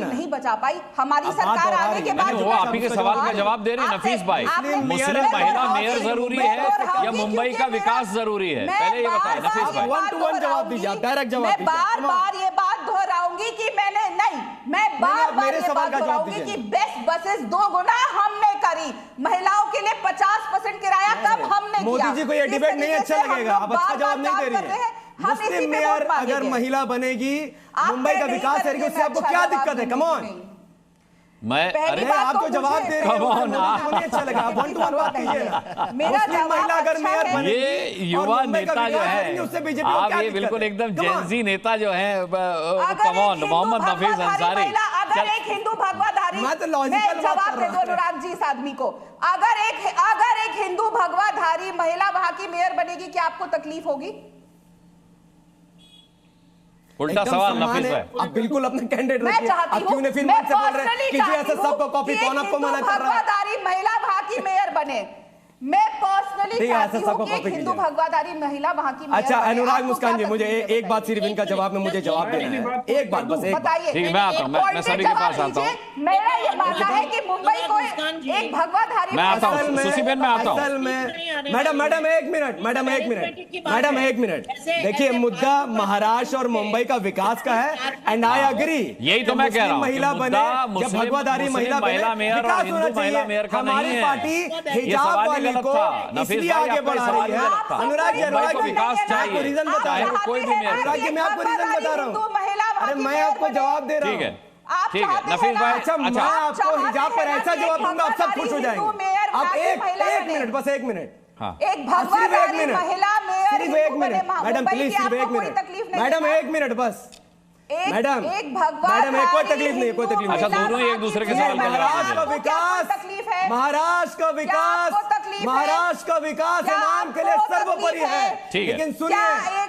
नहीं बचा पाई हमारी सरकार आने के बाद। आप ही के सवाल का जवाब दे रहे हैं नफीस भाई, मुस्लिम महिला मेयर जरूरी है या मुंबई का विकास जरूरी है? पहले ये बताएं नफीस भाई। 1 to 1 जवाब दीजिए, डायरेक्ट जवाब दीजिए। बार बार ये बात दोहराऊंगी कि मैंने नहीं, मैं बार बार ये बात दोहराऊंगी कि बेस्ट बसेस 2 गुना हमने करी, महिलाओं के लिए 50% किराया कब हमने किया। मोदी जी को ये डिबेट नहीं अच्छा लगेगा, आप अच्छा जवाब नहीं दे रही है। मुस्लिम मेयर अगर महिला बनेगी, मुंबई का विकास करेगी, उससे आपको क्या दिक्कत है? कम ऑन, अरे आप तो जवाब दे रहे हो, अच्छा लगा, आप 1 to 1 बात कीजिए ना। मुस्लिम महिला अगर मेयर बनेगी, ये युवा नेता जो है, आप ये बिल्कुल एकदम जेंजी नेता जो है, कमॉन, मोहम्मद नफीस अंसारी। अगर एक हिंदू भगवाधारी, मैं तो लॉजिकल जवाब दे दो अनुराग जी इस आदमी को, अगर एक हिंदू भगवाधारी महिला वहां की मेयर बनेगी, क्या आपको तकलीफ होगी? उल्टा सवाल नफीस भाई, आप बिल्कुल अपना कैंडिडेट मैं चाहती हूँ, क्यों फिर मुझसे बोल रहे हैं कि जी ऐसा सबको कॉपी, कौन आपको मना कर रहा है? भगवाधारी महिला वहां की मेयर बने। मैं पर्सनली चाहती हूँ कि हिंदू भगवाधारी महिला वहां की मेयर अच्छा बने। अनुराग मुस्कान जी, मुझे एक बात सिर्फ इनका जवाब में मुझे जवाब देना है, एक बात बस, एक बताइए। ठीक है, मैं आता हूँ, मैं सभी के पास आता हूँ। मेरा ये मानना है कि मुंबई को एक भगवाधारी, मैं आता हूँ, सुसी बेन मैं आता हूँ। असल में मैडम एक मिनट, देखिए मुद्दा महाराष्ट्र और मुंबई का विकास का है, एंड आई एग्री, यही तो मैं कह रहा हूँ, महिला बने, जब भगवाधारी महिला बने, विकास होना चाहिए। हमारी पार्टी हिजाब वाली को इसलिए आगे बढ़ा रही है। अनुराग जी, विकास चाहिए, रीजन बता रहा हूँ, कोई भी मेयर, मैं आपको रीजन बता रहा हूँ, अरे मैं आपको जवाब दे रहा हूँ। ठीक है नफीस भाई, अच्छा मैं आपको हिजाब पर ऐसा जवाब दूंगा, आप सब खुश हो जाएंगे। आप एक मिनट, बस एक मिनट, एक भगवाधारी महिला मेयर, सिर्फ एक मिनट मैडम, प्लीज सिर्फ एक मिनट मैडम, एक मिनट बस मैडम, मैडम कोई तकलीफ नहीं, कोई तकलीफ नहीं। अच्छा दोनों ही एक दूसरे के सवाल महाराष्ट्र का विकास, महाराष्ट्र का विकास इमाम के लिए सर्वोपरि है। लेकिन सुनिए,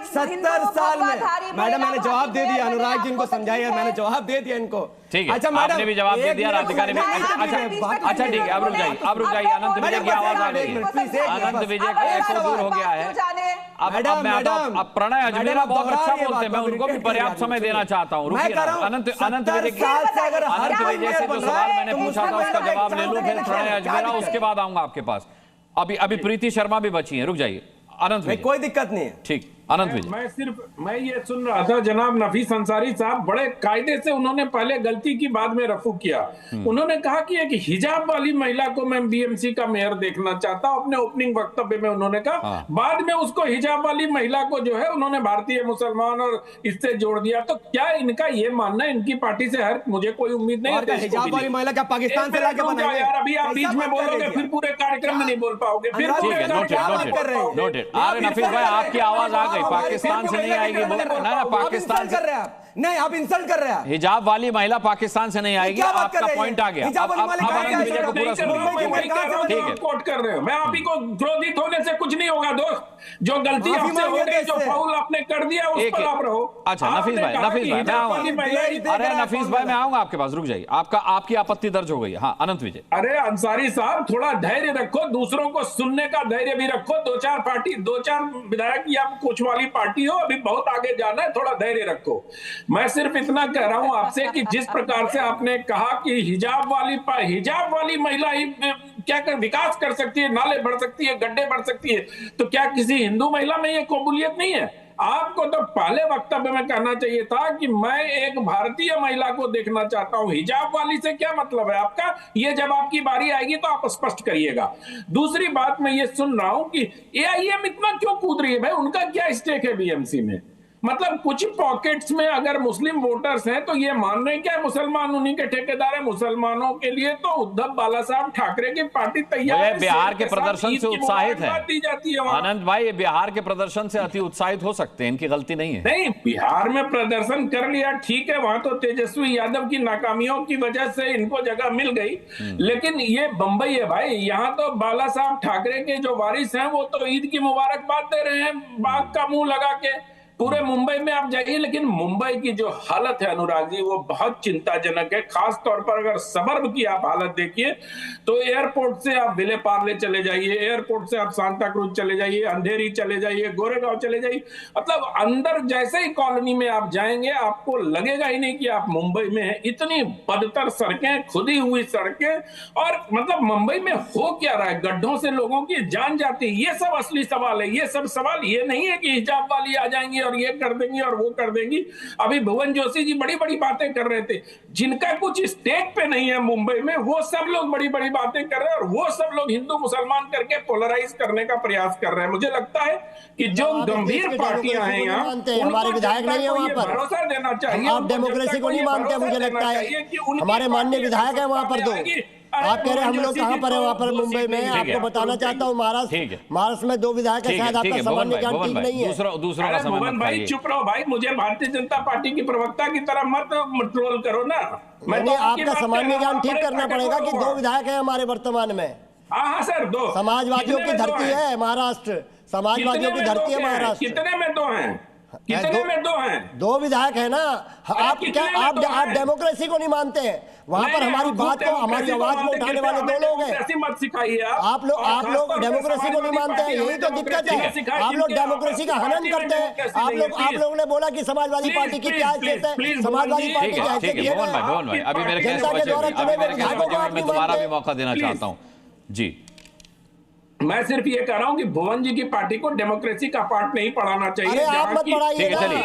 70 साल में, मैडम मैंने जवाब दे दिया, अनुराग जी इनको समझाइए, मैंने जवाब दे दिया इनको। ठीक है, अच्छा मैडम आपने भी जवाब दे दिया, राधिका ने भी। अच्छा ठीक है, अब रुक जाइए, अनंत विजय की आवाज आ गई है, अनंत विजय का एको दूर हो गया है। अब प्रणय अजमेरा बहुत अच्छा बोलते हैं, मैं उनको भी पर्याप्त समय देना चाहता हूँ। अनंत विजय से जो सवाल मैंने पूछा था उसका जवाब ले लूं, फिर प्रणय अजमेरा, उसके बाद आऊंगा आपके पास। अभी प्रीति शर्मा भी बची है, रुक जाइए अनंत विजय, कोई दिक्कत नहीं है। ठीक, अनंत विजय। मैं ये सुन रहा था, जनाब नफीस अंसारी साहब बड़े कायदे से उन्होंने पहले गलती की, बाद में रफू किया। उन्होंने कहा कि एक हिजाब वाली महिला को मैं बीएमसी का मेयर देखना चाहता हूं, अपने ओपनिंग वक्तव्य में उन्होंने कहा। बाद में उसको हिजाब वाली महिला को जो है उन्होंने भारतीय मुसलमान और इससे जोड़ दिया। तो क्या इनका ये मानना है, इनकी पार्टी से हर मुझे कोई उम्मीद नहीं है। हिजाब वाली महिला क्या पाकिस्तान से लाके बनाएंगे? यार अभी आप बीच में बोलोगे, फिर पूरे कार्यक्रम में नहीं बोल पाओगे। फिर नोटेड। अरे नफीस भाई, आपकी आवाज आ गई, पाकिस्तान से नहीं आएगी, ना पाकिस्तान कर रहे हैं आप, नहीं आप इंसल्ट कर रहे हैं। हिजाब वाली महिला पाकिस्तान से नहीं आएगी, आपका पॉइंट आ गया। कोट कर रहे हो, मैं आप ही को क्रोधित होने से कुछ नहीं होगा दोस्त, जो गलती आपसे हो गई, जो फाउल आपने कर दिया उस पर आप रहो। अच्छा नफीस भाई, मैं आऊंगा, अरे नफीस भाई मैं आऊंगा आपके पास, रुक जाइए, आपकी आपत्ति दर्ज हो गई। हाँ अनंत विजय। अरे अंसारी साहब, थोड़ा धैर्य रखो, दूसरों को सुनने का धैर्य भी रखो। 2-4 विधायक या कुछ वाली पार्टी हो, अभी बहुत आगे जाना है, थोड़ा धैर्य रखो। मैं सिर्फ इतना कह रहा हूं आपसे कि जिस प्रकार से आपने कहा कि हिजाब वाली महिला ही क्या कर विकास कर सकती है, नाले बढ़ सकती है, गड्ढे बढ़ सकती है, तो क्या किसी हिंदू महिला में ये काबूलियत नहीं है? आपको तो पहले वक्तव्य में कहना चाहिए था कि मैं एक भारतीय महिला को देखना चाहता हूं। हिजाब वाली से क्या मतलब है आपका? ये जब आपकी बारी आएगी तो आप स्पष्ट करिएगा। दूसरी बात मैं ये सुन रहा हूं कि एआईएम इतना क्यों कूद रही है भाई, उनका क्या स्टेक है बीएमसी में? मतलब कुछ पॉकेट्स में अगर मुस्लिम वोटर्स हैं तो ये मान रहे हैं क्या मुसलमान उन्हीं के ठेकेदार हैं? मुसलमानों के लिए तो उद्धव बाला साहब ठाकरे की पार्टी तैयार है, बिहार के प्रदर्शन से उत्साहित है। दी जाती है आनंद भाई, बिहार के प्रदर्शन से अति उत्साहित हो सकते हैं, इनकी गलती नहीं है। नहीं, बिहार में प्रदर्शन कर लिया ठीक है, वहां तो तेजस्वी यादव की नाकामियों की वजह से इनको जगह मिल गई, लेकिन ये बंबई है भाई, यहाँ तो बाला साहब ठाकरे के जो वारिस हैं वो तो ईद की मुबारकबाद दे रहे हैं बाग का मुंह लगा के। पूरे मुंबई में आप जाइए, लेकिन मुंबई की जो हालत है अनुराग जी वो बहुत चिंताजनक है। खास तौर पर अगर सबर्ब की आप हालत देखिए तो एयरपोर्ट से आप विले पार्ले चले जाइए, एयरपोर्ट से आप सांता क्रूज चले जाइए, अंधेरी चले जाइए, गोरेगांव चले जाइए, मतलब अंदर जैसे ही कॉलोनी में आप जाएंगे आपको लगेगा ही नहीं कि आप मुंबई में हैं। इतनी बदतर सड़कें, खुदी हुई सड़कें, और मतलब मुंबई में हो क्या रहा है, गड्ढों से लोगों की जान जाती है। ये सब असली सवाल है। ये सब सवाल ये नहीं है कि हिजाब वाली आ जाएंगी और ये कर देंगी और वो कर देंगी। अभी भुवन जोशी जी बड़ी बड़ी बातें कर रहे थे, जिनका कुछ स्टेट पे नहीं है मुंबई में, वो सब लोग बड़ी बड़ी बातें कर रहे हैं और वो सब लोग हिंदू मुसलमान करके पोलराइज करने का प्रयास कर रहे हैं। मुझे लगता है कि जो गंभीर पार्टियां हैं यहाँ, हमारे विधायक नहीं है वहाँ पर, भरोसा देना चाहिए। आप डेमोक्रेसी को नहीं मानते, मुझे लगता है हमारे माननीय विधायक है वहाँ पर। दो आप कह रहे हैं हम लोग कहाँ पर है वहाँ पर मुंबई में? आपको बताना चाहता हूँ महाराष्ट्र में 2 विधायक है, शायद आपका सामान्य ज्ञान ठीक नहीं है। दूसरा का समय मत भाई चुप रहो भाई, मुझे भारतीय जनता पार्टी की प्रवक्ता की तरह मत ट्रोल करो ना। मैं तो आपका सामान्य ज्ञान ठीक करना पड़ेगा कि 2 विधायक है हमारे वर्तमान में। हाँ सर, 2 समाजवादियों की धरती है महाराष्ट्र, समाजवादियों की धरती है महाराष्ट्र। कितने में 2 हैं? कितने में 2 हैं? 2 विधायक है ना। आप क्या आप डेमोक्रेसी को नहीं मानते हैं? वहाँ पर हमारी बात को, हमारी आवाज को उठाने वाले 2 लोग हैं। मत सिखाइए आप लोग डेमोक्रेसी को नहीं मानते हैं, यही तो दिक्कत है। आप लोग डेमोक्रेसी का हनन करते हैं। आप लोगों ने बोला कि समाजवादी पार्टी की क्या हैसियत है, समाजवादी पार्टी की हैसियत है। मोहन भाई अभी मेरे मैं दोबारा भी मौका देना चाहता हूँ जी। मैं सिर्फ ये कह रहा हूँ कि भुवन जी की पार्टी को डेमोक्रेसी का पार्ट नहीं पढ़ाना चाहिए। ठीक है, चलिए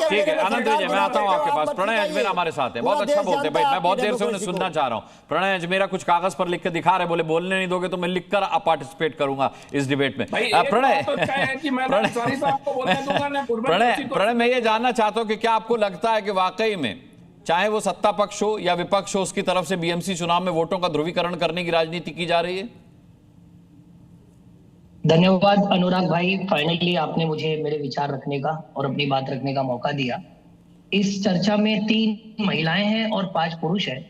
ठीक है। आनंद विजय, मैं आता हूँ आपके पास। प्रणय अजमेरा हमारे साथ है, बहुत अच्छा बोलते हैं भाई, मैं बहुत देर से उन्हें सुनना चाह रहा हूँ। प्रणय अजमेरा कुछ कागज पर लिख के दिखा रहे, बोले बोलने नहीं दोगे तो मैं लिखकर पार्टिसिपेट करूंगा इस डिबेट में। प्रणय मैं ये जानना चाहता हूँ कि क्या आपको लगता है कि वाकई में चाहे वो सत्ता पक्ष हो या विपक्ष हो, उसकी तरफ से बीएमसी चुनाव में वोटों का ध्रुवीकरण करने की राजनीति की जा रही है? धन्यवाद अनुराग भाई, फाइनली आपने मुझे मेरे विचार रखने का और अपनी बात रखने का मौका दिया। इस चर्चा में 3 महिलाएं हैं और 5 पुरुष हैं,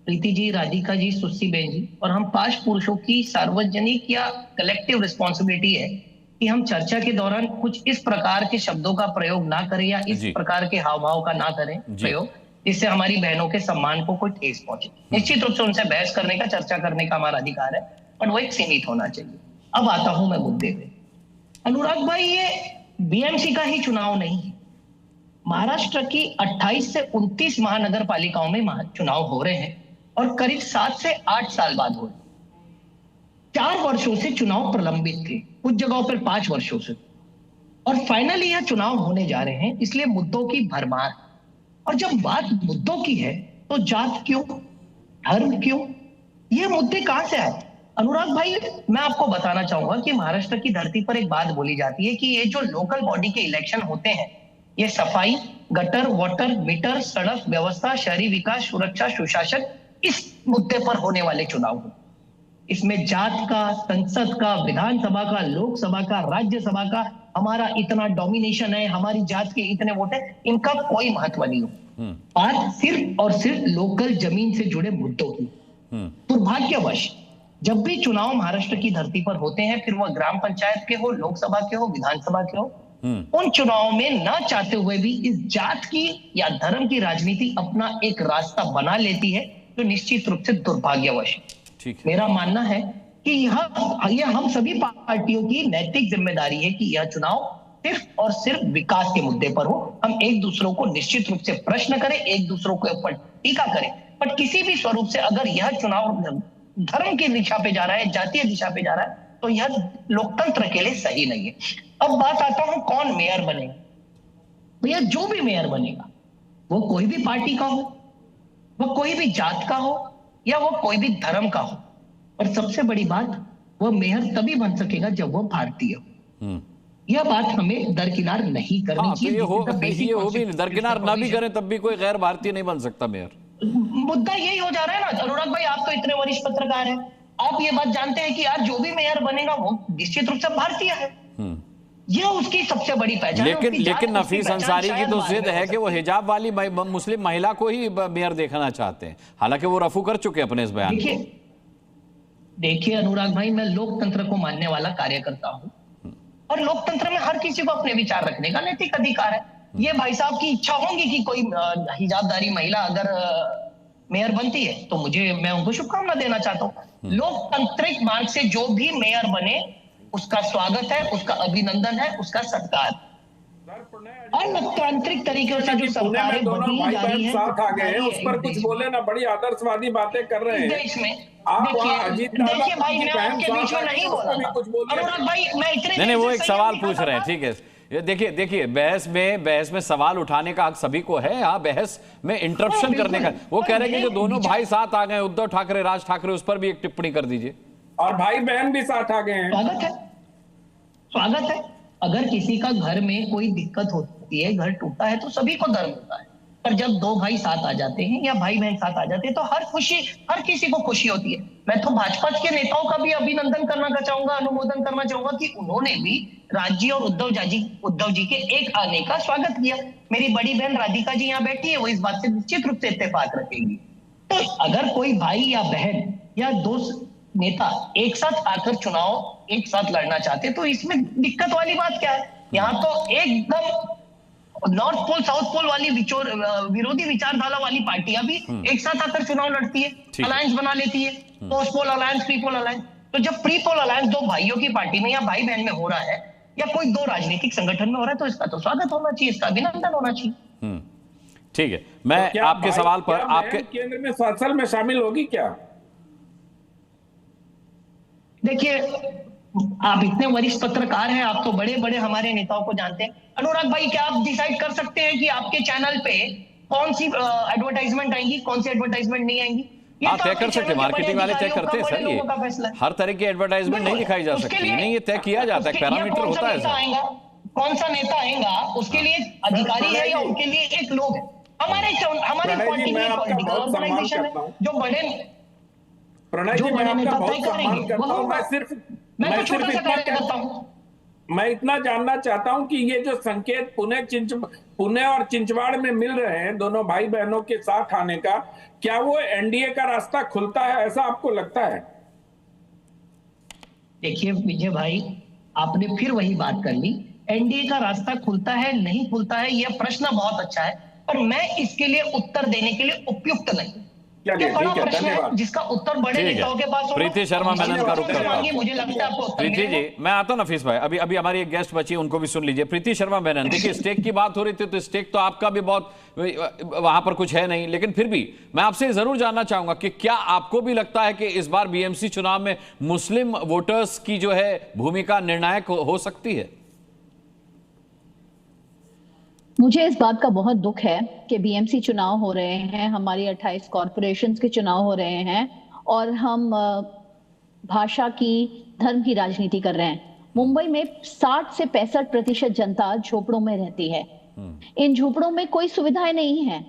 प्रीति जी, राधिका जी, सुस्सी बेन जी, और हम 5 पुरुषों की सार्वजनिक या कलेक्टिव रिस्पॉन्सिबिलिटी है कि हम चर्चा के दौरान कुछ इस प्रकार के शब्दों का प्रयोग ना करें या इस प्रकार के हाव भाव का ना करें प्रयोग, जिससे हमारी बहनों के सम्मान को कोई ठेस पहुंचे। निश्चित रूप से उनसे बहस करने का, चर्चा करने का हमारा अधिकार है, पर वो एक सीमित होना चाहिए। अब आता हूं मैं मुद्दे पे। अनुराग भाई, ये बीएमसी का ही चुनाव नहीं है। महाराष्ट्र की 28 से 29 महानगर पालिकाओं में चुनाव हो रहे हैं और करीब 7 से 8 साल बाद हो रहे हैं। 4 वर्षों से चुनाव प्रलंबित थे, कुछ जगहों पर 5 वर्षों से, और फाइनली यह चुनाव होने जा रहे हैं, इसलिए मुद्दों की भरमार। और जब बात मुद्दों की है तो जात क्यों, धर्म क्यों, ये मुद्दे कहां से आए? अनुराग भाई, मैं आपको बताना चाहूंगा कि महाराष्ट्र की धरती पर एक बात बोली जाती है कि ये जो लोकल बॉडी के इलेक्शन होते हैं, ये सफाई, गटर, वाटर, मीटर, सड़क व्यवस्था, शहरी विकास, सुरक्षा, सुशासन, इस मुद्दे पर होने वाले चुनाव हो। इसमें जात का, संसद का, विधानसभा का, लोकसभा का, राज्यसभा का हमारा इतना डोमिनेशन है, हमारी जात के इतने वोट है, इनका कोई महत्व नहीं हो। बात सिर्फ और सिर्फ लोकल जमीन से जुड़े मुद्दों की। दुर्भाग्यवश जब भी चुनाव महाराष्ट्र की धरती पर होते हैं, फिर वह ग्राम पंचायत के हो, लोकसभा के हो, विधानसभा के हो, उन चुनावों में ना चाहते हुए भी इस जात की या धर्म की राजनीति अपना एक रास्ता बना लेती है, जो निश्चित रूप से दुर्भाग्यवश है। मेरा मानना है कि यह हम सभी पार्टियों की नैतिक जिम्मेदारी है कि यह चुनाव सिर्फ और सिर्फ विकास के मुद्दे पर हो। हम एक दूसरों को निश्चित रूप से प्रश्न करें, एक दूसरों के ऊपर टीका करें, पर किसी भी स्वरूप से अगर यह चुनाव धर्म की दिशा पे जा रहा है, जातीय दिशा पे जा रहा है, तो यह लोकतंत्र के लिए सही नहीं है। अब बात आता हूं कौन मेयर बनेगा। भैया, जो भी मेयर बनेगा वो कोई भी पार्टी का हो, वो कोई भी जात का हो, या वो कोई भी धर्म का हो, और सबसे बड़ी बात, वो मेयर तभी बन सकेगा जब वो भारतीय हो। यह बात हमें दरकिनार नहीं करनी चाहिए। हो भी दरकिनार ना भी करें तब भी कोई गैर भारतीय नहीं बन सकता मेयर। मुद्दा यही हो जा रहा है ना अनुराग भाई, आप तो इतने वरिष्ठ पत्रकार हैं, आप ये बात जानते हैं कि यार जो भी मेयर बनेगा वो निश्चित रूप से भारतीय है, ये उसकी सबसे बड़ी पहचान है। लेकिन नफीस अंसारी की तो जिद है कि वो हिजाब वाली मुस्लिम महिला को ही मेयर देखना चाहते हैं, हालांकि वो रफू कर चुके अपने इस बयान। देखिए अनुराग भाई, मैं लोकतंत्र को मानने वाला कार्यकर्ता हूँ, और लोकतंत्र में हर किसी को अपने विचार रखने का नैतिक अधिकार है। ये भाई साहब की इच्छा होगी कि कोई हिजाबदारी महिला अगर मेयर बनती है तो मैं उनको शुभकामना देना चाहता हूँ। लोकतांत्रिक मार्ग से जो भी मेयर बने उसका स्वागत है, उसका अभिनंदन है, उसका सत्कार। और लोकतांत्रिक तरीके से जो सरकारें बदली जा रही है, साथ आ गए हैं, उस पर कुछ बोले ना, बड़ी आदर्शवादी बातें कर रहे हैं देश में। देखिए भाई, मैं आपके बीच में नहीं बोल रहा, अनुराग भाई, मैं इतने नहीं, वो एक सवाल पूछ रहे हैं, ठीक है, ये देखिए बहस में सवाल उठाने का हक सभी को है। हाँ, बहस में इंटरप्शन करने का। वो कह रहे हैं कि जो दोनों भाई साथ आ गए, उद्धव ठाकरे, राज ठाकरे, उस पर भी एक टिप्पणी कर दीजिए। और भाई बहन भी साथ आ गए हैं। स्वागत है। अगर किसी का घर में कोई दिक्कत होती है, घर टूटा है, तो सभी को दर्द होता है। पर जब दो भाई साथ आ जाते हैं या भाई बहन साथ आ जाते हैं तो हर किसी को खुशी होती है। मैं तो भाजपा के नेताओं का भी अभिनंदन करना चाहूंगा, अनुमोदन करना चाहूंगा कि उन्होंने भी राज जी और उद्धव जी के एक आने का स्वागत किया। मेरी बड़ी बहन राधिका जी यहाँ बैठी है, वो इस बात से निश्चित रूप से इत्तेफाक रखेंगी। तो अगर कोई भाई या बहन या दो नेता एक साथ आकर चुनाव एक साथ लड़ना चाहते तो इसमें दिक्कत वाली बात क्या है? यहाँ तो एकदम नॉर्थ पोल साउथ पोल वाली विरोधी विचारधारा वाली पार्टियां भी एक साथ आकर चुनाव लड़ती है, अलायंस बना लेती है, post poll alliance, pre poll alliance. तो जब प्री पोल अलायंस दो भाइयों की पार्टी में या भाई बहन में हो रहा है या कोई दो राजनीतिक संगठन में हो रहा है तो इसका तो स्वागत होना चाहिए, इसका अभिनंदन होना चाहिए। ठीक है, मैं तो आपके सवाल पर आपके केंद्र में 7 साल में शामिल होगी क्या? देखिए, आप इतने वरिष्ठ पत्रकार हैं, आप तो बड़े बड़े हमारे नेताओं को जानते हैं। अनुराग भाई, क्या आप डिसाइड कर सकते हैं कि आपके चैनल पे कौन सी एडवर्टाइजमेंट आएंगी, कौन सी एडवर्टाइजमेंट नहीं आएंगी? हाँ, तय कर सकते, मार्केटिंग वाले तय करते हैं सर। ये हर तरह की एडवर्टाइजमेंट नहीं दिखाई जा सकती, नहीं, ये तय किया जाता है, पैरामीटर होता है। कौन सा नेता आएगा उसके लिए अधिकारी है या उनके लिए एक लोग है? हमारे पार्टी में पॉलिटिकल ऑर्गेनाइजेशन है जो बड़े प्रणय जी, मैं आपका बहुत सम्मान करता हूं। मैं इतना जानना चाहता हूं कि ये जो संकेत पुणे और चिंचवाड़ में मिल रहे हैं दोनों भाई बहनों के साथ आने का, क्या वो एनडीए का रास्ता खुलता है, ऐसा आपको लगता है? देखिए विजय भाई, आपने फिर वही बात कर ली। एनडीए का रास्ता खुलता है नहीं खुलता है, यह प्रश्न बहुत अच्छा है, पर मैं इसके लिए उत्तर देने के लिए उपयुक्त नहीं। जिसका उत्तर बड़े नेताओं के पास। प्रीति शर्मा मेनन का रुख करता हूं। मुझे लगता है आपको प्रीति जी, मैं आता हूं नफीस भाई, अभी हमारी एक गेस्ट बची, उनको भी सुन लीजिए। प्रीति शर्मा मेनन, देखिए स्टेक की बात हो रही थी तो स्टेक तो आपका भी बहुत वहां पर कुछ है नहीं, लेकिन फिर भी मैं आपसे जरूर जानना चाहूंगा कि क्या आपको भी लगता है कि इस बार बीएमसी चुनाव में मुस्लिम वोटर्स की जो है भूमिका निर्णायक हो सकती है? मुझे इस बात का बहुत दुख है कि बीएमसी चुनाव हो रहे हैं, हमारी 28 कॉरपोरेशंस के चुनाव हो रहे हैं और हम भाषा की, धर्म की राजनीति कर रहे हैं। मुंबई में 60 से 65% जनता झोपड़ों में रहती है। इन झोपड़ों में कोई सुविधाएं नहीं है।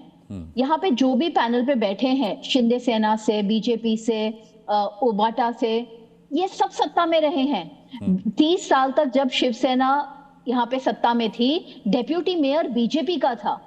यहाँ पे जो भी पैनल पे बैठे हैं, शिंदे सेना से, बीजेपी से, उबाटा से, ये सब सत्ता में रहे हैं। 30 साल तक जब शिवसेना यहाँ पे सत्ता में थी, डेप्यूटी मेयर बीजेपी का था,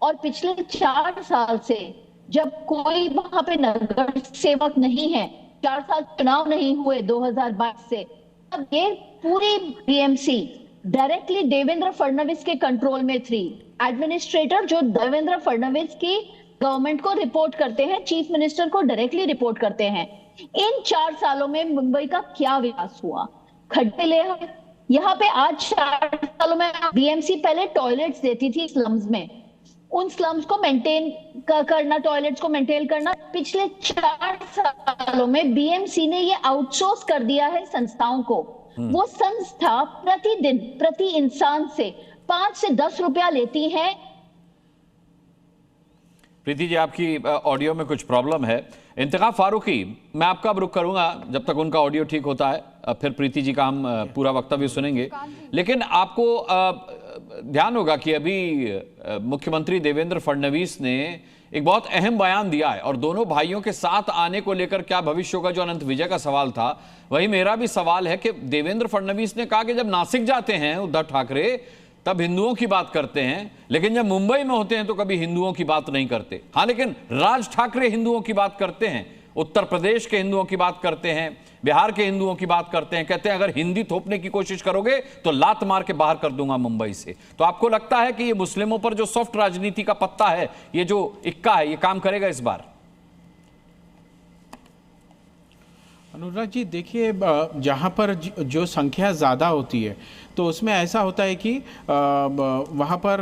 और पिछले 4 साल से जब कोई वहां पे नगर सेवक नहीं है, 4 साल चुनाव नहीं हुए 2022 से, अब ये पूरी बीएमसी डायरेक्टली देवेंद्र फडणवीस के कंट्रोल में थी। एडमिनिस्ट्रेटर जो देवेंद्र फडणवीस की गवर्नमेंट को रिपोर्ट करते हैं, चीफ मिनिस्टर को डायरेक्टली रिपोर्ट करते हैं। इन 4 सालों में मुंबई का क्या विकास हुआ? खड्डे ले यहाँ पे आज 4 सालों में बीएमसी पहले टॉयलेट्स देती थी स्लम्स में, उन स्लम्स को मेंटेन करना, टॉयलेट्स को मेंटेन करना, पिछले 4 सालों में बीएमसी ने ये आउटसोर्स कर दिया है संस्थाओं को। वो संस्था प्रतिदिन प्रति इंसान से 5 से 10 रुपया लेती है। प्रीति जी, आपकी ऑडियो में कुछ प्रॉब्लम है। इंतखाब फारूकी, मैं आपका अब रुख करूंगा जब तक उनका ऑडियो ठीक होता है, फिर प्रीति जी का हम पूरा वक्तव्य सुनेंगे। लेकिन आपको ध्यान होगा कि अभी मुख्यमंत्री देवेंद्र फडणवीस ने एक बहुत अहम बयान दिया है, और दोनों भाइयों के साथ आने को लेकर क्या भविष्य होगा, जो अनंत विजय का सवाल था, वही मेरा भी सवाल है कि देवेंद्र फडणवीस ने कहा कि जब नासिक जाते हैं उद्धव ठाकरे तब हिंदुओं की बात करते हैं, लेकिन जब मुंबई में होते हैं तो कभी हिंदुओं की बात नहीं करते। हाँ, लेकिन राज ठाकरे हिंदुओं की बात करते हैं, उत्तर प्रदेश के हिंदुओं की बात करते हैं, बिहार के हिंदुओं की बात करते हैं। कहते हैं अगर हिंदी थोपने की कोशिश करोगे तो लात मार के बाहर कर दूंगा मुंबई से। तो आपको लगता है कि ये मुस्लिमों पर जो सॉफ्ट राजनीति का पत्ता है, ये जो इक्का है, ये काम करेगा इस बार? अनुराग जी, देखिए, जहाँ पर जो संख्या ज़्यादा होती है तो उसमें ऐसा होता है कि वहाँ पर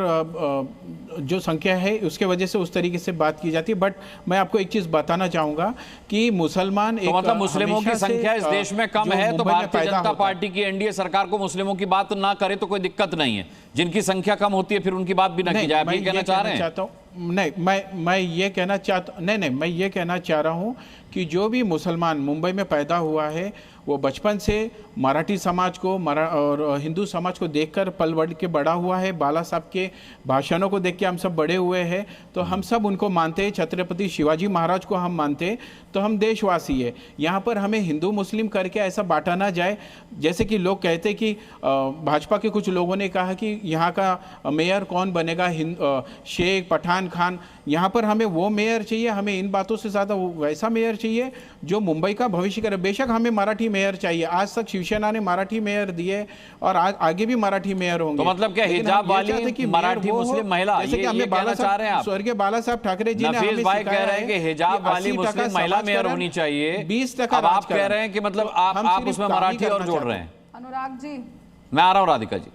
जो संख्या है उसके वजह से उस तरीके से बात की जाती है। बट मैं आपको एक चीज़ बताना चाहूँगा कि मुसलमान तो मतलब मुस्लिमों की संख्या इस देश में कम है तो भारतीय जनता पार्टी की एनडीए सरकार को मुस्लिमों की बात ना करे तो कोई दिक्कत नहीं है। जिनकी संख्या कम होती है फिर उनकी बात भी ना की जाए, आप ये कहना चाह रहे हैं? नहीं, मैं ये कहना चाहता नहीं, मैं ये कहना चाह रहा हूँ कि जो भी मुसलमान मुंबई में पैदा हुआ है वो बचपन से मराठी समाज को और हिंदू समाज को देखकर पल बढ़ के बड़ा हुआ है। बाला साहब के भाषणों को देख के हम सब बड़े हुए हैं, तो हम सब उनको मानते हैं। छत्रपति शिवाजी महाराज को हम मानते हैं, तो हम देशवासी है। यहाँ पर हमें हिंदू मुस्लिम करके ऐसा बांटा ना जाए, जैसे कि लोग कहते कि भाजपा के कुछ लोगों ने कहा कि यहाँ का मेयर कौन बनेगा, शेख पठान खान। यहाँ पर हमें वो मेयर चाहिए, हमें इन बातों से ज़्यादा वैसा मेयर चाहिए जो मुंबई का भविष्य करे। बेशक हमें मराठी मेयर चाहिए, आज तक शिवसेना ने मराठी मेयर दिए और आगे भी मराठी मेयर होंगे। तो मतलब क्या हिजाब वाली मराठी मुस्लिम महिला, जैसे कि हमें बाला साहब, स्वर्गीय बाला साहब ठाकरे जी ने हमें भाई कह रहे हैं कि हिजाब वाली मुस्लिम महिला मेयर होनी चाहिए, 20% आप कह रहे हैं कि मतलब आप उसमें मराठी और जोड़ रहे हैं। अनुराग जी, मैं आ रहा हूँ राधिका जी।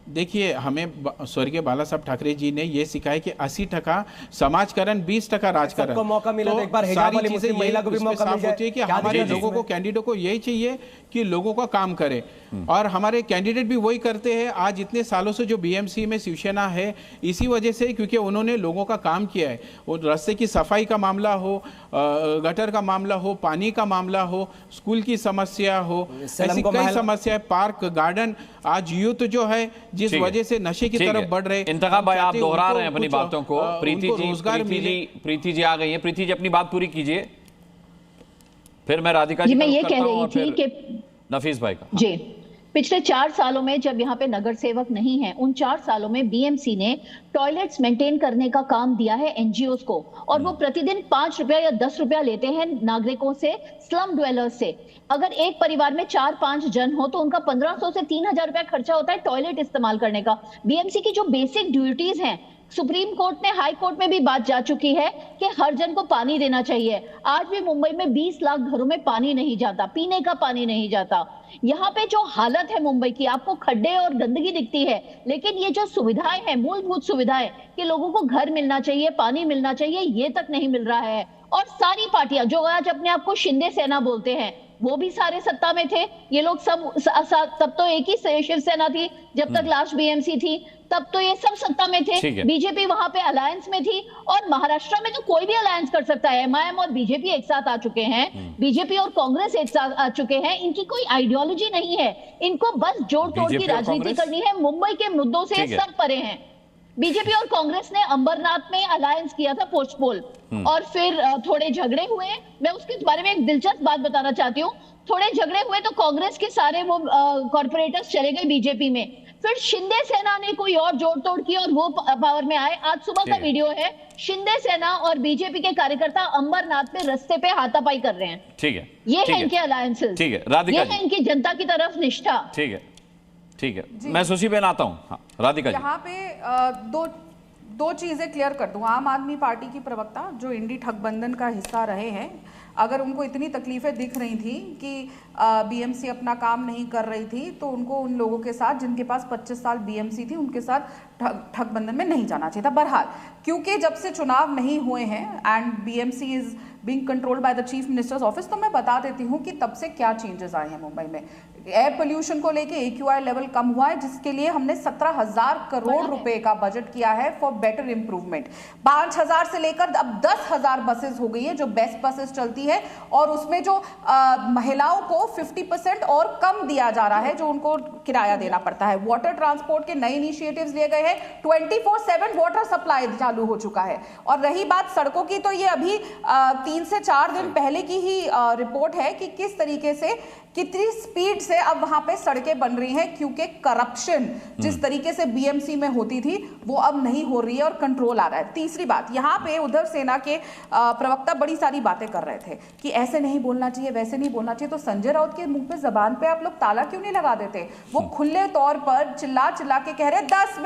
देखिए, हमें स्वर्गीय बाला साहब ठाकरे जी ने ये सिखाया कि 80% समाजकरण, 20% राजकारण। सबको मौका मिला तो एक बार हिजाब वाली मुस्लिम महिला को भी मौका मिल जाए कि हमारे लोगों को, कैंडिडेट को यही चाहिए कि लोगों का काम करे, और हमारे कैंडिडेट भी वही करते हैं। आज इतने सालों से जो बीएमसी में शिवसेना है, इसी वजह से, क्योंकि उन्होंने लोगों का काम किया है। वो रास्ते की सफाई का मामला हो, गटर का मामला हो, पानी का मामला हो, स्कूल की समस्या हो, ऐसी कई समस्या है, पार्क गार्डन। आज यूथ जो है जिस वजह से नशे की तरफ बढ़ रहे, इंतखाब भाई आप दोहरा रहे हैं अपनी बातों को। प्रीति जी आ गई है, प्रीति जी अपनी बात पूरी कीजिए, फिर मैं राधिका जी मैं ये कह रही थी कि नफीस भाई का जी, पिछले 4 सालों में जब यहाँ पे नगर सेवक नहीं है, उन 4 सालों में बीएमसी ने टॉयलेट्स मेंटेन करने का काम दिया है एनजीओस को, और वो प्रतिदिन 5 रुपया या 10 रुपया लेते हैं नागरिकों से, स्लम ड्वेलर्स से। अगर एक परिवार में 4-5 जन हो तो उनका 1500 से 3000 रुपया खर्चा होता है टॉयलेट इस्तेमाल करने का। बीएमसी की जो बेसिक ड्यूटीज हैं, सुप्रीम कोर्ट ने, हाई कोर्ट में भी बात जा चुकी है कि हर जन को पानी देना चाहिए। आज भी मुंबई में 20 लाख घरों में पानी नहीं जाता, पीने का पानी नहीं जाता। यहाँ पे जो हालत है मुंबई की, आपको खड्डे और गंदगी दिखती है, लेकिन ये जो सुविधाएं हैं, मूलभूत सुविधाएं कि लोगों को घर मिलना चाहिए, पानी मिलना चाहिए, ये तक नहीं मिल रहा है। और सारी पार्टियां जो आज अपने आप को शिंदे सेना बोलते हैं, वो भी सारे सत्ता में थे। ये लोग सब तब तो एक ही शिवसेना थी जब तक लास्ट बीएमसी थी, तब तो ये सब सत्ता में थे। बीजेपी वहां पे अलायंस में थी, और महाराष्ट्र में तो कोई भी अलायंस कर सकता है। एमआईएम और बीजेपी एक साथ आ चुके हैं, बीजेपी और कांग्रेस एक साथ आ चुके हैं। इनकी कोई आइडियोलॉजी नहीं है, इनको बस जोड़ तोड़ की राजनीति करनी है। मुंबई के मुद्दों से सब परे हैं। बीजेपी और कांग्रेस ने अंबरनाथ में अलायंस किया था पोस्टपोल, और फिर थोड़े झगड़े हुए। मैं उसके बारे में एक दिलचस्प बात बताना चाहती हूँ। थोड़े झगड़े हुए तो कांग्रेस के सारे वो कॉर्पोरेटर्स चले गए बीजेपी में, फिर शिंदे सेना ने कोई और जोड़ तोड़ की और वो पावर में आए। आज सुबह का वीडियो है, शिंदे सेना और बीजेपी के कार्यकर्ता अंबरनाथ में रास्ते पे हाथापाई कर रहे हैं। ठीक है, ये है इनके अलायंसेस, ठीक है राधिका, ये है इनकी जनता की तरफ निष्ठा। ठीक है, ठीक है। मैं सुशी बेन आता हूँ। हाँ, राधिका जी, यहाँ पे दो चीजें क्लियर कर दूं। आम आदमी पार्टी की प्रवक्ता जो इंडी ठगबंधन का हिस्सा रहे हैं, अगर उनको इतनी तकलीफें दिख रही थी कि बीएमसी अपना काम नहीं कर रही थी, तो उनको उन लोगों के साथ जिनके पास 25 साल बीएमसी थी, उनके साथ ठगबंधन में नहीं जाना चाहिए था। बहरहाल, क्योंकि जब से चुनाव नहीं हुए हैं and BMC is being controlled by the chief minister's office, तो मैं बता देती हूँ कि तब से क्या चेंजेस आए हैं मुंबई में। एयर पोल्यूशन को लेके AQI लेवल कम हुआ है, जिसके लिए हमने 17,000 करोड़ रुपए का बजट किया है फॉर बेटर इंप्रूवमेंट। 5,000 से लेकर अब 10,000 बसेस हो गई है जो बेस्ट बसेस चलती है, और उसमें जो महिलाओं को 50% और कम दिया जा रहा है, जो उनको किराया देना पड़ता है। वाटर ट्रांसपोर्ट के नए इनिशिएटिव्स लिए गए हैं, 24/7 वाटर सप्लाई चालू हो चुका है। और रही बात सड़कों की, तो ये अभी 3 से 4 दिन पहले की ही रिपोर्ट है कि किस तरीके से, कितनी स्पीड से अब वहां पे सड़कें बन रही हैं, क्योंकि करप्शन जिस तरीके से बीएमसी में होती थी वो अब नहीं हो रही है और कंट्रोल आ रहा है। तीसरी बात, यहाँ पे उद्धव सेना के प्रवक्ता बड़ी सारी बातें कर रहे थे कि ऐसे नहीं बोलना चाहिए, वैसे नहीं बोलना चाहिए, तो संजय राउत के मुंह पे जबान पे आप लोग ताला क्यों नहीं लगा देते? वो खुले तौर पर चिल्ला चिल्ला के कह रहे 10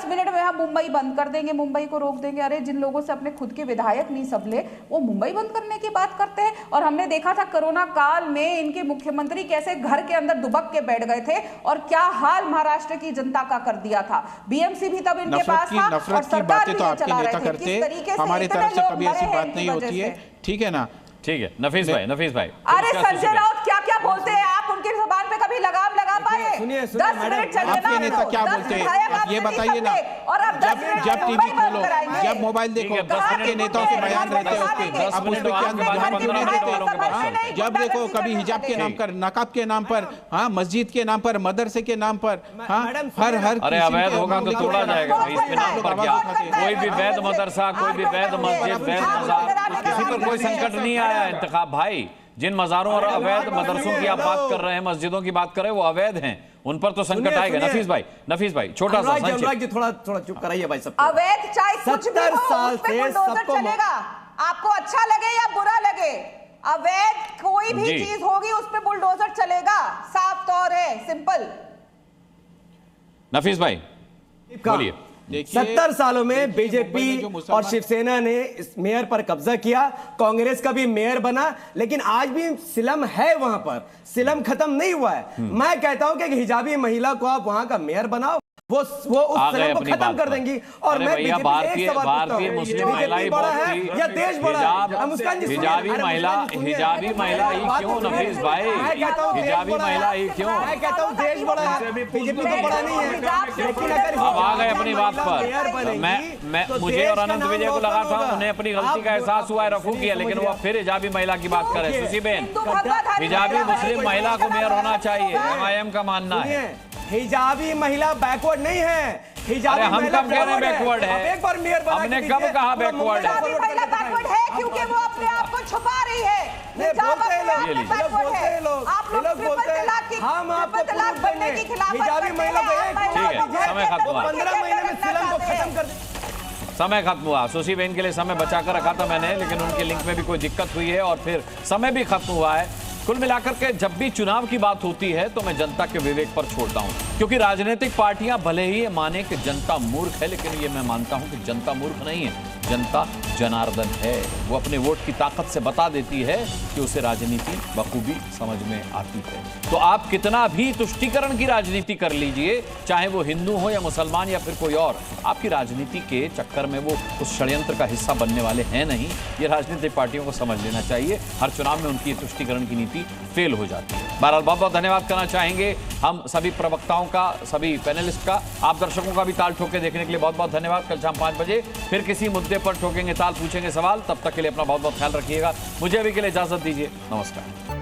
मिनट में हम मुंबई बंद कर देंगे, मुंबई को रोक देंगे। अरे जिन लोगों से अपने खुद के विधायक नहीं सबले, वो मुंबई बंद करने की बात करते हैं। और हमने देखा था कोरोना काल में इनके मुख्यमंत्री कैसे घर के अंदर दुबक के बैठ गए थे, और क्या हाल महाराष्ट्र की जनता का कर दिया था। बीएमसी भी तब इनके पास था, और सरकार भी ये चला रहे थे। किस तरीके से हमारी तरफ से कभी ऐसी बात नहीं होती है, ठीक है ना? ठीक है नफीस भाई। अरे संजय राउत क्या क्या बोलते हैं आप, उनकी जुबान पे कभी लगाम लगा पाए? सुनिए 10 मिनट चलिए आपके नेता क्या बोलते हैं ये बताइए ना। और अब जब टीवी खोलो, जब मोबाइल देखो, आपके नेताओं के बयान रहते हैं उसपे, अब उस पे क्या नहीं देते। जब देखो कभी हिजाब के नाम पर, नकाब के नाम पर, हाँ मस्जिद के नाम पर, मदरसे के नाम पर, हाँ हर अरे अवैध होगा तो तोड़ा जाएगा भाई, इसके नाम पर क्या? कोई भी वैध मदरसा, कोई भी वैध मस्जिद, वैध मजार, किसी पर कोई संकट नहीं आया। इंतखाब भाई, जिन मजारों और अवैध मदरसों की आप बात कर रहे हैं, मस्जिदों की बात कर रहे हैं, वो अवैध हैं, उन पर तो संकट आएगा। नफीस भाई छोटा सा जी थोड़ा चुप कराइए भाई सब। अवैध चाहे कुछ भी हो, 70 साल उस पे से बुलडोजर सबको चलेगा, आपको अच्छा लगे या बुरा लगे। अवैध कोई भी चीज होगी उस पे बुलडोजर चलेगा, साफ तौर है, सिंपल। नफीस भाई बोलिए। 70 सालों में बीजेपी और शिवसेना ने इस मेयर पर कब्जा किया, कांग्रेस का भी मेयर बना, लेकिन आज भी सिलम है वहां पर, सिलम खत्म नहीं हुआ है। मैं कहता हूं कि हिजाबी महिला को आप वहां का मेयर बनाओ, वो उस सिलम को खत्म कर देंगी। और मैं भारतीय मुस्लिम महिला ही बहुत थी, या देश बड़ा हिजाबी महिला ही क्यों? नफीस भाई हिजाबी महिला ही क्यों? मैं कहता हूं देश बड़ा है, बीजेपी तो बड़ा नहीं है। लेकिन अगर अब आ गए अपनी बात पर, मैं मुझे और अनंत विजय को लगा था उन्हें अपनी गलती का एहसास हुआ है, रफू किया, लेकिन वो फिर हिजाबी महिला की बात कर रहे हैं। सुसी बेन, हिजाबी मुस्लिम महिला को मेयर होना चाहिए, MIM का मानना है। हिजाबी महिला बैकवर्ड नहीं है, हिजाबी हम कब कह रहे हैं बैकवर्ड है? एक बार मेयर बना, हमने कब कहा बैकवर्ड है? हिजाबी महिला बैकवर्ड है क्योंकि वो अपने आप को छुपा रही है। हम आपको तलाक बनने के खिलाफ हिजाबी महिला को समय खत्म हुआ, 15 महीने में सिलम को खत्म कर समय खत्म हुआ। सुशी बेन के लिए समय बचा कर रखा था मैंने, लेकिन उनके लिंक में भी कोई दिक्कत हुई है और फिर समय भी खत्म हुआ है। कुल मिलाकर के जब भी चुनाव की बात होती है तो मैं जनता के विवेक पर छोड़ता हूं, क्योंकि राजनीतिक पार्टियां भले ही माने कि जनता मूर्ख है, लेकिन ये मैं मानता हूं कि जनता मूर्ख नहीं है, जनता जनार्दन है। वो अपने वोट की ताकत से बता देती है कि उसे राजनीति बखूबी समझ में आती है। तो आप कितना भी तुष्टीकरण की राजनीति कर लीजिए, चाहे वो हिंदू हो या मुसलमान या फिर कोई और, आपकी राजनीति के चक्कर में वो उस षड्यंत्र का हिस्सा बनने वाले हैं नहीं। ये राजनीतिक पार्टियों को समझ लेना चाहिए। हर चुनाव में उनकी तुष्टीकरण की नीति फेल हो जाती है। बहरहाल बहुत बहुत धन्यवाद करना चाहेंगे हम सभी प्रवक्ताओं का, सभी पैनलिस्ट का, आप दर्शकों का भी ताल ठोके देखने के लिए बहुत बहुत धन्यवाद। कल शाम 5 बजे फिर किसी मुद्दे पर ठोकेंगे ताल, पूछेंगे सवाल। तब तक के लिए अपना बहुत बहुत ख्याल रखिएगा। मुझे अभी के लिए इजाजत दीजिए। नमस्कार।